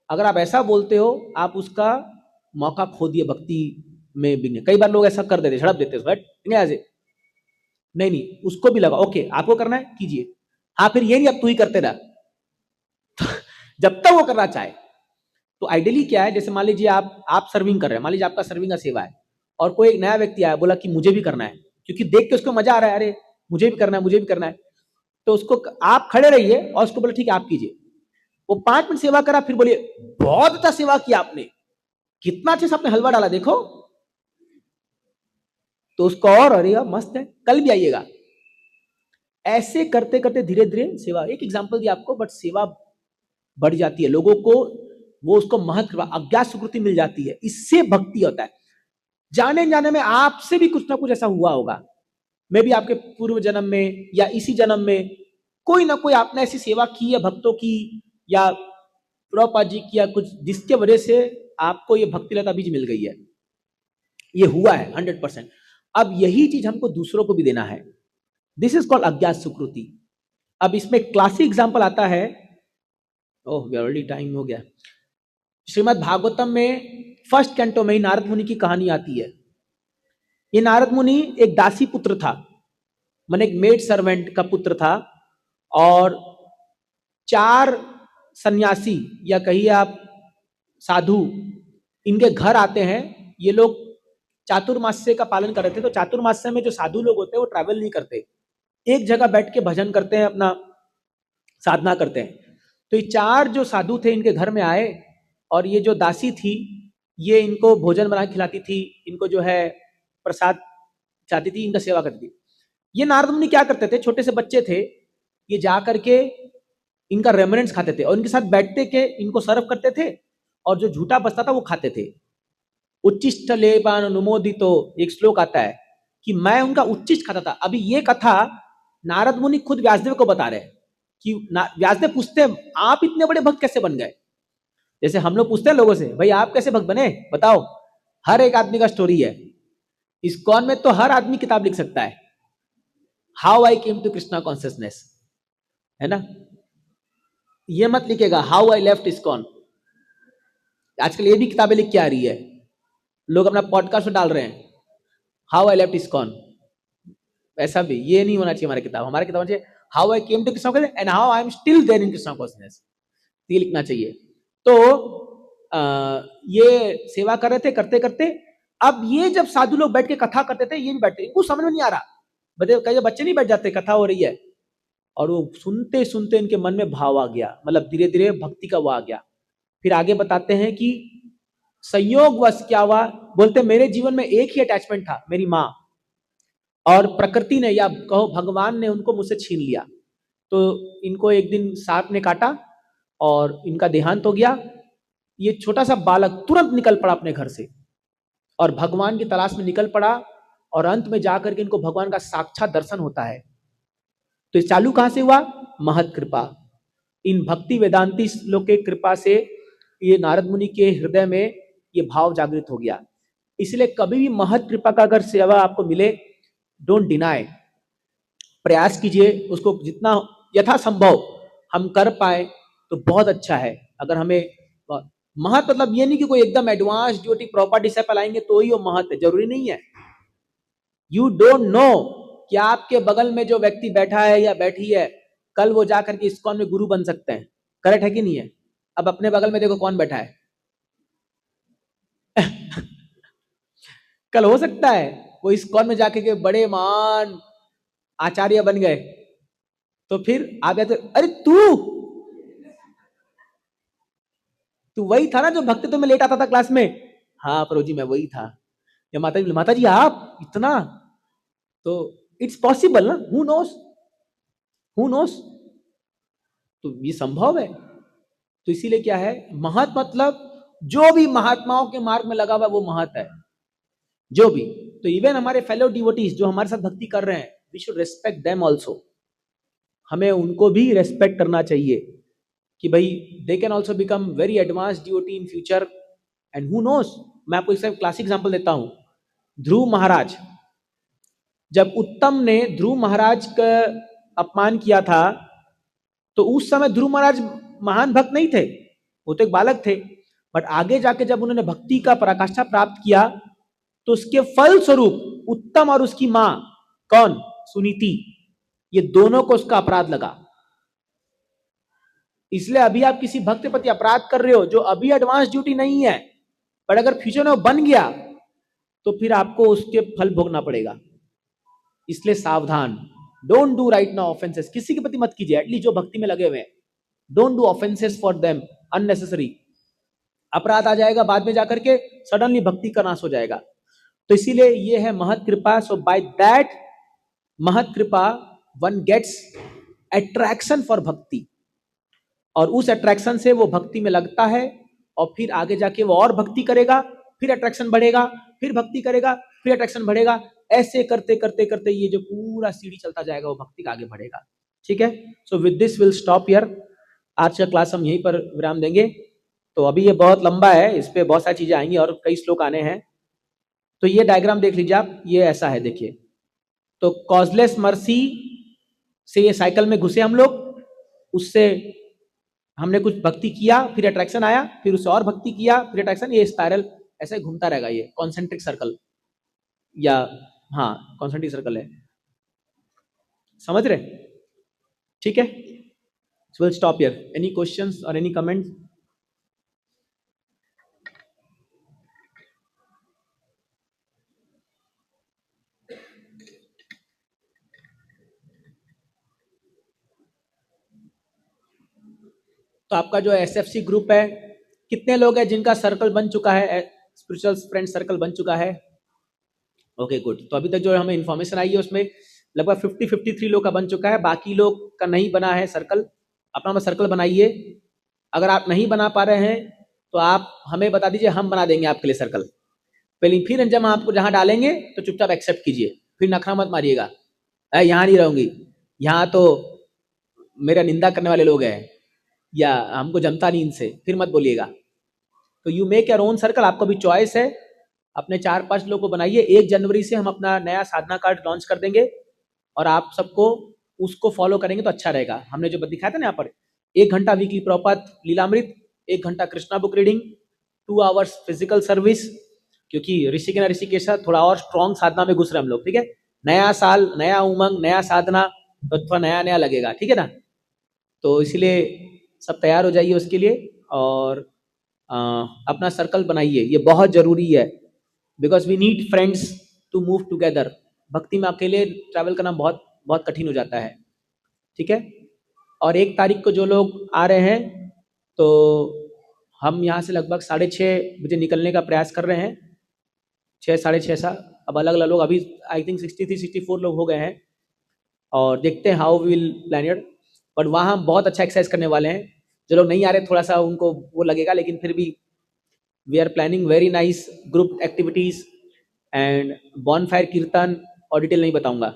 अगर आप ऐसा बोलते हो, आप उसका मौका खो दिए भक्ति में भी। कई बार लोग ऐसा कर देते, झड़प देते, हैट निकले यहां से। नहीं नहीं, उसको भी लगा ओके आपको करना है कीजिए, हाँ फिर ये नहीं अब तू ही करते रह, जब तक वो करना चाहे। तो आइडियली क्या है, जैसे मान लीजिए आप सर्विंग कर रहे हैं, मान लीजिए आपका सर्विंग का सेवा है, और कोई एक नया व्यक्ति आया बोला कि मुझे भी करना है, क्योंकि देख के उसको मजा आ रहा है, अरे मुझे भी करना है, मुझे भी करना है। तो उसको आप खड़े रहिए और उसको बोले ठीक है आप कीजिए। वो 5 मिनट सेवा करा, फिर बोलिए बहुत अच्छा सेवा किया आपने, कितना अच्छे से आपने हलवा डाला देखो। तो उसको और अरे यार मस्त है, कल भी आइएगा। ऐसे करते करते धीरे धीरे सेवा, एक एग्जांपल दिया आपको, बट सेवा बढ़ जाती है, लोगों को वो उसको महत्व, अज्ञात सुकृति मिल जाती है, इससे भक्ति होता है। जाने जाने में आपसे भी कुछ ना कुछ ऐसा हुआ होगा, मैं भी आपके पूर्व जन्म में या इसी जन्म में कोई ना कोई आपने ऐसी सेवा की है भक्तों की या प्रभुपाद जी की या कुछ, जिसके वजह से आपको ये भक्ति लता बीज मिल गई है। ये हुआ है 100%। अब यही चीज हमको दूसरों को भी देना है। दिस इज कॉल्ड अज्ञात सुकृति। अब इसमें क्लासिक एग्जांपल आता है, ओह ऑलरेडी टाइम हो गया। श्रीमद् भागवतम में फर्स्ट कैंटो में नारद मुनि की कहानी आती है। ये नारद मुनि एक दासी पुत्र था, माने एक मेड सर्वेंट का पुत्र था, और 4 सन्यासी या कहिए आप साधु इनके घर आते हैं। ये लोग चातुर्मास्य का पालन कर रहे थे। तो चातुर्मास्य में जो साधु लोग होते हैं वो ट्रैवल नहीं करते, एक जगह बैठ के भजन करते हैं, अपना साधना करते हैं। तो ये 4 जो साधु थे इनके घर में आए, और ये जो दासी थी ये इनको भोजन बना के खिलाती थी, इनको जो है प्रसाद चाहती थी, इनका सेवा करती थी। ये नारद मुनि क्या करते थे, छोटे से बच्चे थे, ये जा करके इनका रेमनेंट्स खाते थे और इनके साथ बैठते के इनको सर्व करते थे, और जो झूठा बचता था वो खाते थे। उच्चिष्ट लेपान अनुमोदितो एक श्लोक आता है कि मैं उनका उच्चिष्ट खाता था। अभी ये कथा नारद मुनि खुद व्यासदेव को बता रहे हैं कि व्यासदेव पूछते हैं आप इतने बड़े भक्त कैसे बन गए। जैसे हम लोग पूछते हैं लोगों से, भाई आप कैसे भक्त बने बताओ, हर एक आदमी का स्टोरी है। इस्कॉन में तो हर आदमी किताब लिख सकता है, how I came to Krishna consciousness, है ना। ये मत लिखेगा हाउ आई लेफ्ट इस्कॉन। आजकल ये भी किताबें लिख के आ रही है, लोग अपना पॉडकास्ट में डाल रहे हैं हाउ आई लेफ्ट इस्कॉन। ऐसा भी ये नहीं होना चाहिए हमारी किताब। हमारी किताब चाहिए how I came to Krishna consciousness and how I am still there in Krishna consciousness, ये लिखना चाहिए। तो ये सेवा कर रहे थे, करते करते अब ये जब साधु लोग बैठ के कथा करते थे, ये भी बैठते, इनको समझ में नहीं आ रहा, कई बच्चे नहीं बैठ जाते, कथा हो रही है और वो सुनते सुनते इनके मन में भाव आ गया, मतलब धीरे धीरे भक्ति का वो आ गया। फिर आगे बताते हैं कि संयोगवश क्या हुआ, बोलते मेरे जीवन में एक ही अटैचमेंट था, मेरी माँ, और प्रकृति ने या कहो भगवान ने उनको मुझसे छीन लिया। तो इनको एक दिन सांप ने काटा और इनका देहांत हो गया। ये छोटा सा बालक तुरंत निकल पड़ा अपने घर से और भगवान की तलाश में निकल पड़ा, और अंत में जाकर के इनको भगवान का साक्षात दर्शन होता है। तो ये चालू कहां से हुआ, महत कृपा। इन भक्ति वेदांती लोग के कृपा से ये नारद मुनि के हृदय में ये भाव जागृत हो गया। इसलिए कभी भी महत कृपा का अगर सेवा आपको मिले, डोंट डिनाई, प्रयास कीजिए, उसको जितना यथासंभव हम कर पाए तो बहुत अच्छा है। अगर हमें महत मतलब ये नहीं कि कोई एकदम एडवांस ड्यूटी प्रॉपर डिसिपल आएंगे तो ही वो महत है, जरूरी नहीं है। यू डोंट नो कि आपके बगल में जो व्यक्ति बैठा है या बैठी है, कल वो जाकर के इस्कॉन में गुरु बन सकते हैं। करेक्ट है कि नहीं है। अब अपने बगल में देखो कौन बैठा है कल हो सकता है वो इस्कॉन में जाके के बड़े मान आचार्य बन गए, तो फिर आप कहते अरे तू वही था ना जो भक्ति तो मैं लेट आता था क्लास में। हाँ प्रभु जी मैं वही था। या माता जी आप इतना, तो इट्स पॉसिबल ना, हु नोस, तो ये संभव है। तो इसीलिए क्या है, महत मतलब जो भी महात्माओं के मार्ग में लगा हुआ वो महत है, जो भी। तो इवन हमारे फेलो डिवोटीज जो हमारे साथ भक्ति कर रहे हैं, we should respect them also. हमें उनको भी रेस्पेक्ट करना चाहिए कि भाई they can also become very advance devotee in future, and who knows. मैं आपको एक क्लासिक एग्जांपल देता हूं। ध्रुव महाराज, जब उत्तम ने ध्रुव महाराज का अपमान किया था, तो उस समय ध्रुव महाराज महान भक्त नहीं थे, वो तो एक बालक थे। बट आगे जाके जब उन्होंने भक्ति का पराकाष्ठा प्राप्त किया, तो उसके फल स्वरूप उत्तम और उसकी मां कौन, सुनीति, ये दोनों को उसका अपराध लगा। इसलिए अभी आप किसी भक्त के प्रति अपराध कर रहे हो जो अभी एडवांस ड्यूटी नहीं है, पर अगर फ्यूचर में वो बन गया तो फिर आपको उसके फल भोगना पड़ेगा। इसलिए सावधान, don't do right now offences, किसी के प्रति मत कीजिए, एटलीस्ट जो भक्ति में लगे हुए हैं, don't do offences for them unnecessary. अपराध आ जाएगा बाद में जाकर के, सडनली भक्ति का नाश हो जाएगा। तो इसीलिए ये है महत कृपा। सो बाय दैट महत कृपा वन गेट्स अट्रैक्शन फॉर भक्ति। और उस अट्रैक्शन से वो भक्ति में लगता है और फिर आगे जाके वो और भक्ति करेगा, फिर अट्रैक्शन बढ़ेगा, फिर भक्ति करेगा, फिर अट्रैक्शन बढ़ेगा। ऐसे करते करते करते ये जो पूरा सीढ़ी चलता जाएगा वो भक्ति का आगे बढ़ेगा। ठीक है, so with this will stop here. आज का क्लास हम यहीं पर विराम देंगे। तो अभी ये बहुत लंबा है, इस पे बहुत सारी चीजें आएंगी और कई श्लोक आने हैं। तो ये डायग्राम देख लीजिए आप, ये ऐसा है, देखिए। तो कॉजलेस मर्सी से ये साइकिल में घुसे हम लोग, उससे हमने कुछ भक्ति किया, फिर अट्रैक्शन आया, फिर उससे और भक्ति किया, फिर अट्रैक्शन, ये स्पाइरल ऐसे घूमता रहेगा, ये कॉन्सेंट्रिक सर्कल, या हाँ कॉन्सेंट्रिक सर्कल है, समझ रहे? ठीक है, will stop here. Any questions और एनी कमेंट्स? तो आपका जो एसएफसी ग्रुप है, कितने लोग हैं जिनका सर्कल बन चुका है, स्पिरिचुअल फ्रेंड सर्कल बन चुका है? Okay good. तो अभी तक जो हमें इन्फॉर्मेशन आई है उसमें लगभग 53 लोग का बन चुका है, बाकी लोग का नहीं बना है सर्कल। अपना सर्कल बनाइए। अगर आप नहीं बना पा रहे हैं तो आप हमें बता दीजिए, हम बना देंगे आपके लिए सर्कल। पहले फिर जब हम आपको जहाँ डालेंगे तो चुपचाप एक्सेप्ट कीजिए, फिर नखरा मत मारिएगा, यहाँ नहीं रहूंगी, यहाँ तो मेरा निंदा करने वाले लोग हैं या हमको जमता नहीं इनसे, फिर मत बोलिएगा। तो you make your own circle, आपको भी चॉइस है। अपने 4-5 लोग को बनाइए। 1 जनवरी से हम अपना नया साधना कार्ड लॉन्च कर देंगे और आप सबको उसको फॉलो करेंगे तो अच्छा रहेगा। हमने जो दिखाया था ना यहाँ पर, 1 घंटा वीकली प्रॉपर लीलामृत, 1 घंटा Krishna book reading, 2 hours physical service, क्योंकि ऋषिकेश थोड़ा और स्ट्रॉन्ग साधना में घुस रहे हम लोग। ठीक है, नया साल, नया उमंग, नया साधना, तो थोड़ा नया नया लगेगा। ठीक है ना? तो इसलिए सब तैयार हो जाइए उसके लिए और अपना सर्कल बनाइए, ये बहुत जरूरी है। Because we need friends to move together. भक्ति में अकेले ट्रैवल करना बहुत बहुत कठिन हो जाता है। ठीक है, और 1 तारीख को जो लोग आ रहे हैं, तो हम यहाँ से लगभग 6:30 बजे निकलने का प्रयास कर रहे हैं। 6, 6:30 सा, अब अलग अलग लोग, अभी आई थिंक 63-64 लोग हो गए हैं और देखते हैं how will plan it. But वहाँ हम बहुत अच्छा एक्सरसाइज करने वाले हैं। जो लोग नहीं आ रहे थोड़ा सा उनको वो लगेगा, लेकिन फिर भी we are planning very nice group activities and bonfire kirtan. और डिटेल नहीं बताऊंगा,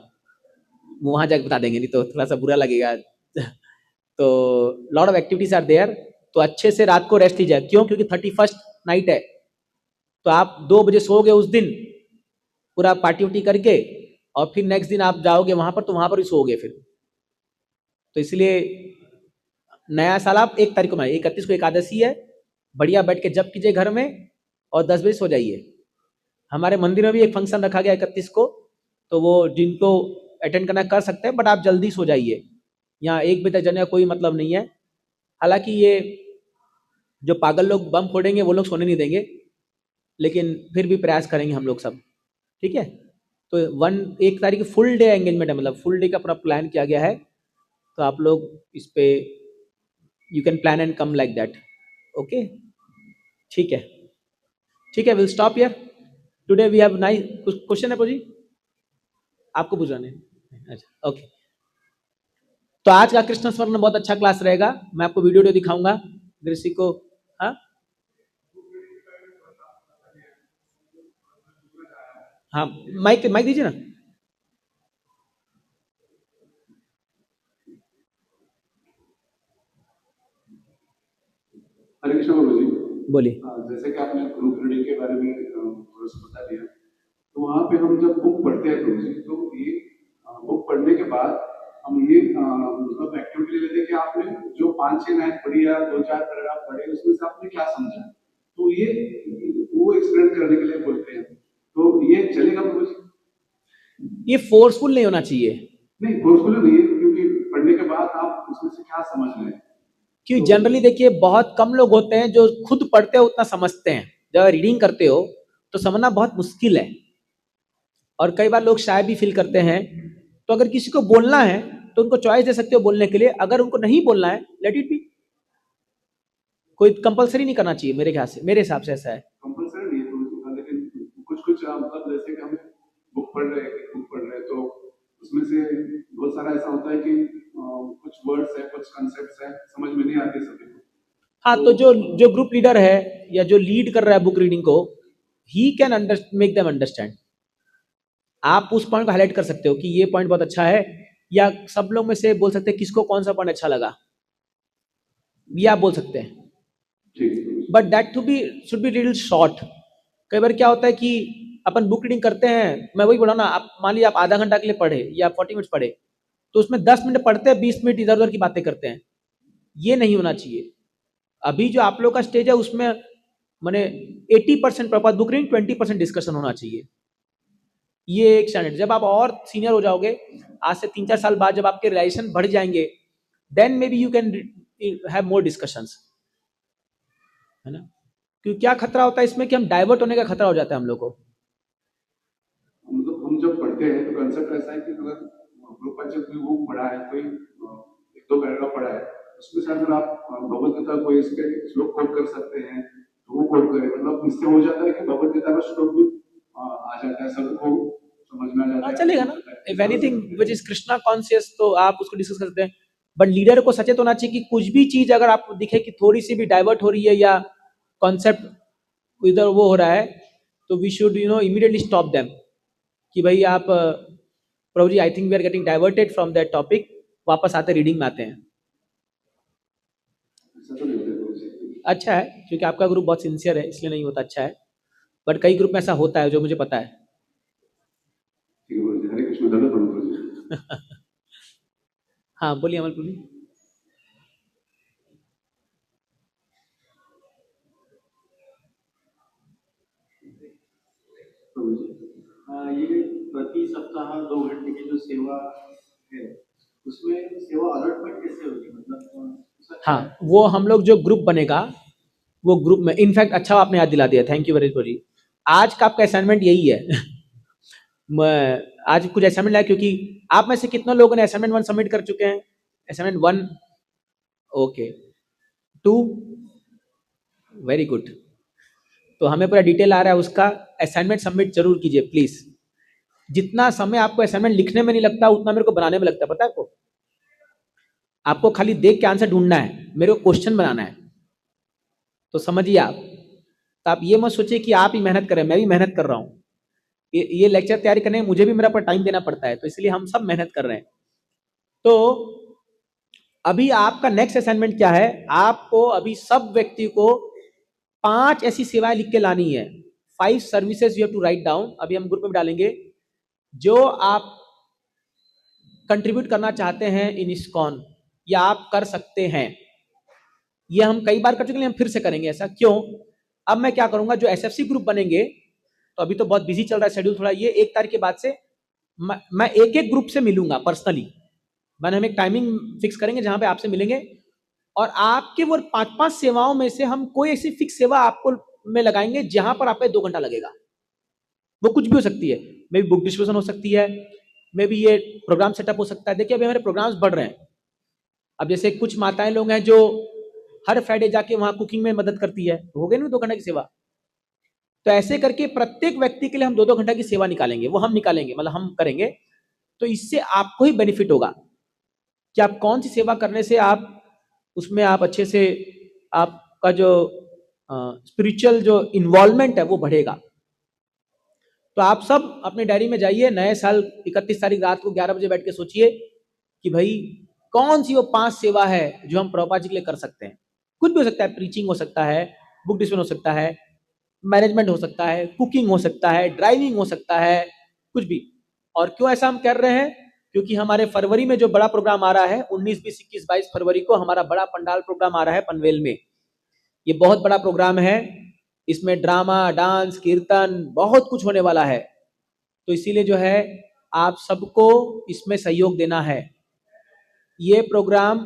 वहाँ जाकर बता देंगे, नहीं तो थोड़ा सा बुरा लगेगा। तो lot of activities are there. तो अच्छे से रात को रेस्ट लीजिए। क्यों? क्योंकि 31st नाइट है, तो आप 2 बजे सोओगे उस दिन, पूरा पार्टी उटी करके, और फिर नेक्स्ट दिन आप जाओगे वहां पर, तो वहां पर ही सोओगे फिर। तो इसलिए नया साल आप 1 तारीख को मनाइए। 31 को एकादशी है, बढ़िया बैठ के जप कीजिए घर में और 10 बजे सो जाइए। हमारे मंदिर में भी एक फंक्शन रखा गया 31 को, तो वो जिनको अटेंड करना कर सकते हैं, बट आप जल्दी सो जाइए। यहाँ 1 बजे तक जाने का कोई मतलब नहीं है। हालांकि ये जो पागल लोग बम फोड़ेंगे वो लोग सोने नहीं देंगे, लेकिन फिर भी प्रयास करेंगे हम लोग सब। ठीक है, तो 1 तारीख फुल डे एंगेजमेंट है, मतलब फुल डे का पूरा प्लान किया गया है। तो आप लोग इस पे you can plan and come like that. Okay, ठीक है, ठीक है, will stop here today. We have nice. कुछ क्वेश्चन है जी? आपको पूछाने? अच्छा, ओके। तो आज का कृष्ण स्मरण बहुत अच्छा क्लास रहेगा। मैं आपको वीडियो दिखाऊंगा ऋषि को। हाँ हाँ, माइक माइक दीजिए ना। हरे कृष्ण बाबू जी, बोलिए। जैसे कि आपने ग्रुप रीडिंग के बारे में थोड़ा सा बता दिया, तो वहाँ पे हम जब बुक पढ़ते हैं प्रभु जी, तो ये बुक पढ़ने के बाद हम ये मतलब एक्टिविटी लेते हैं कि आपने जो 5-6 लाइन पढ़ी या 2-4 पैराग्राफ पढ़े, उसमें से आपने क्या समझा, तो ये वो एक्सप्लेन करने के लिए बोलते हैं। तो ये चलेगा प्रभु जी? ये फोर्सफुल नहीं होना चाहिए। नहीं, फोर्सफुल नहीं है, क्योंकि पढ़ने के बाद आप उसमें से क्या समझ रहे हैं। क्योंकि जनरली देखिए बहुत कम लोग होते हैं जो खुद पढ़ते हैं उतना समझते हैं। जब रीडिंग करते हो तो समझना बहुत मुश्किल है, और कई बार लोग शायद भी फील करते हैं। तो अगर किसी को बोलना है तो उनको चॉइस दे सकते हो बोलने के लिए। अगर उनको नहीं बोलना है, लेट इट बी। कोई कंपलसरी नहीं करना चाहिए मेरे ख्याल से, मेरे हिसाब से ऐसा है। कंपलसरी नहीं है तो, लेकिन कुछ कुछ मतलब जैसे कि हम बुक पढ़ रहे हैं तो उसमें से बहुत सारा ऐसा होता है कि कुछ वर्ड्स है, कुछ कंसेप्ट्स है, समझ में नहीं आते सभी को। हाँ, तो जो ग्रुप लीडर है या जो लीड कर रहा है बुक रीडिंग को, he can make them understand. आप उस पॉइंट को हाईलाइट कर सकते हो कि ये पॉइंट बहुत अच्छा है, या सब लोग में से बोल सकते हैं किसको कौन सा पॉइंट अच्छा लगा, ये आप बोल सकते हैं। ठीक है। But that should be little short. कई बार क्या होता है कि अपन बुक रीडिंग करते हैं, मैं वही बोला ना, आप मान लीजिए आप आधा घंटा के लिए पढ़े या 40 मिनट पढ़े, तो उसमें 10 मिनट पढ़ते हैं, 20 मिनट इधर उधर की बातें करते हैं। ये नहीं होना चाहिए। अभी जो आप लोग का स्टेज है उसमें माने 80% प्रॉपर बुक रीडिंग, 20% डिस्कशन होना चाहिए। ये एक स्टैंडर्ड। जब आप और सीनियर हो जाओगे, आज से 3-4 साल बाद जब आपके रिलेशन बढ़ जाएंगे, then maybe you can have more discussions, है ना। क्योंकि क्या खतरा होता है इसमें कि हम डाइवर्ट होने का खतरा हो जाता है हम लोग को। मतलब हम जब पढ़ते हैं तो कंसेप्ट ऐसा है कि अगर ग्रुप बच्चे कोई बुक पढ़ा है, कोई 1-2 पैराग्राफ पढ़ा है, उसमें से अगर आप भगवद गीता को इसके श्लोक कोट कर सकते हैं तो वो कोट करें। मतलब इससे हो जाता है कि भगवद गीता का श्लोक भी आ जाता है, सबको समझ में आ जाता है। चलेगा ना, if anything which is Krishna conscious तो आप उसको डिस्कस कर सकते हैं। बट लीडर को सचेत होना चाहिए कि कुछ भी चीज अगर आपको दिखे कि थोड़ी सी भी डाइवर्ट हो रही है या कॉन्सेप्ट इधर वो हो रहा है, तो we should immediately stop them कि भाई आप प्रभु जी, I think we are getting diverted from that topic, वापस आते रीडिंग में आते हैं। ऐसा तो नहीं होता है। अच्छा है, क्योंकि आपका ग्रुप बहुत सिंसियर है इसलिए नहीं होता, अच्छा है। बट कई ग्रुप में ऐसा होता है जो मुझे पता है। ठीक है गुरुजी, हरे कृष्ण, दंडवत प्रणाम गुरुजी। हाँ बोलिए अमलपुर जी। ये प्रति सप्ताह 2 घंटे की जो सेवा है, उसमें सेवा अलॉटमेंट कैसे होगी? मतलब हाँ, वो हम लोग जो ग्रुप बनेगा वो ग्रुप में, इनफैक्ट अच्छा आपने याद दिला दिया, थैंक यू वेरी मच जी। आज का आपका असाइनमेंट यही है। मैं आज कुछ असाइनमेंट लाया, क्योंकि आप में से कितने लोगों ने असाइनमेंट 1 सबमिट कर चुके हैं? Assignment 1, okay, 2, very good. तो हमें पूरा डिटेल आ रहा है उसका। असाइनमेंट सबमिट जरूर कीजिए प्लीज। जितना समय आपको असाइनमेंट लिखने में नहीं लगता उतना मेरे को बनाने में लगता है, पता है आपको। आपको खाली देख के आंसर ढूंढना है, मेरे को क्वेश्चन बनाना है, तो समझिए आप। तो आप ये मत सोचिए कि आप ही मेहनत करें, मैं भी मेहनत कर रहा हूँ। ये लेक्चर तैयारी करने में मुझे भी मेरा पर टाइम देना पड़ता है, तो इसलिए हम सब मेहनत कर रहे हैं। तो अभी आपका नेक्स्ट असाइनमेंट क्या है? आपको अभी सब व्यक्ति को 5 ऐसी सेवाएं लिख के लानी है। 5 services you have to write down. अभी हम ग्रुप में डालेंगे, जो आप कंट्रीब्यूट करना चाहते हैं इन इस्कॉन, या आप कर सकते हैं। ये हम कई बार कर चुके हैं, हम फिर से करेंगे। ऐसा क्यों? अब मैं क्या करूंगा, जो एसएफसी ग्रुप बनेंगे, तो अभी तो बहुत बिजी चल रहा है शेड्यूल थोड़ा, ये 1 तारीख के बाद से मैं एक एक ग्रुप से मिलूंगा पर्सनली। मैंने हम एक टाइमिंग फिक्स करेंगे जहां पे आपसे मिलेंगे, और आपके वो 5-5 सेवाओं में से हम कोई ऐसी फिक्स सेवा आपको में लगाएंगे जहां पर आपका 2 घंटा लगेगा। वो कुछ भी हो सकती है, मे बी बुक डिस्ट्रीब्यूशन हो सकती है, मे बी ये प्रोग्राम सेटअप हो सकता है। देखिए अभी हमारे प्रोग्राम्स बढ़ रहे हैं। अब जैसे कुछ माताएं लोग हैं जो हर फ्राइडे जाके वहां कुकिंग में मदद करती है, तो हो गई ना 2 घंटे की सेवा। तो ऐसे करके प्रत्येक व्यक्ति के लिए हम 2-2 घंटा की सेवा निकालेंगे, वो हम निकालेंगे, मतलब हम करेंगे। तो इससे आपको ही बेनिफिट होगा कि आप कौन सी सेवा करने से आप उसमें आप अच्छे से, आपका जो स्पिरिचुअल जो इन्वॉल्वमेंट है वो बढ़ेगा। तो आप सब अपने डायरी में जाइए, नए साल 31 तारीख रात को 11 बजे बैठ के सोचिए कि भाई कौन सी वो 5 सेवा है जो हम प्रभुपाद जी के लिए कर सकते हैं। कुछ भी हो सकता है, प्रीचिंग हो सकता है, बुक डिस्ट्रीब्यूशन हो सकता है, मैनेजमेंट हो सकता है, कुकिंग हो सकता है, ड्राइविंग हो सकता है, कुछ भी। और क्यों ऐसा हम कर रहे हैं? क्योंकि हमारे फरवरी में जो बड़ा प्रोग्राम आ रहा है, 19, 20, 21, 22 फरवरी को हमारा बड़ा पंडाल प्रोग्राम आ रहा है पनवेल में। ये बहुत बड़ा प्रोग्राम है, इसमें ड्रामा, डांस, कीर्तन, बहुत कुछ होने वाला है। तो इसीलिए जो है आप सबको इसमें सहयोग देना है। ये प्रोग्राम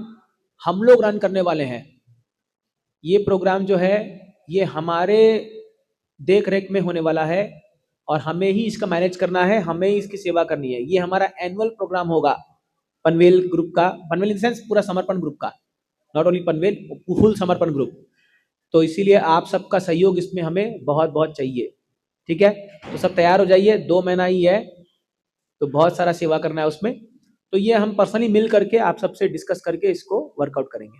हम लोग रन करने वाले हैं। ये प्रोग्राम जो है ये हमारे देख रेख में होने वाला है, और हमें ही इसका मैनेज करना है, हमें ही इसकी सेवा करनी है। ये हमारा एनुअल प्रोग्राम होगा पनवेल ग्रुप का, पनवेल इन सेंस पूरा समर्पण ग्रुप का, नॉट ओनली पनवेल, फुल समर्पण ग्रुप। तो इसीलिए आप सबका सहयोग इसमें हमें बहुत बहुत चाहिए, ठीक है। तो सब तैयार हो जाइए, 2 महीना ही है, तो बहुत सारा सेवा करना है उसमें। तो ये हम पर्सनली मिल करके आप सबसे डिस्कस करके इसको वर्कआउट करेंगे।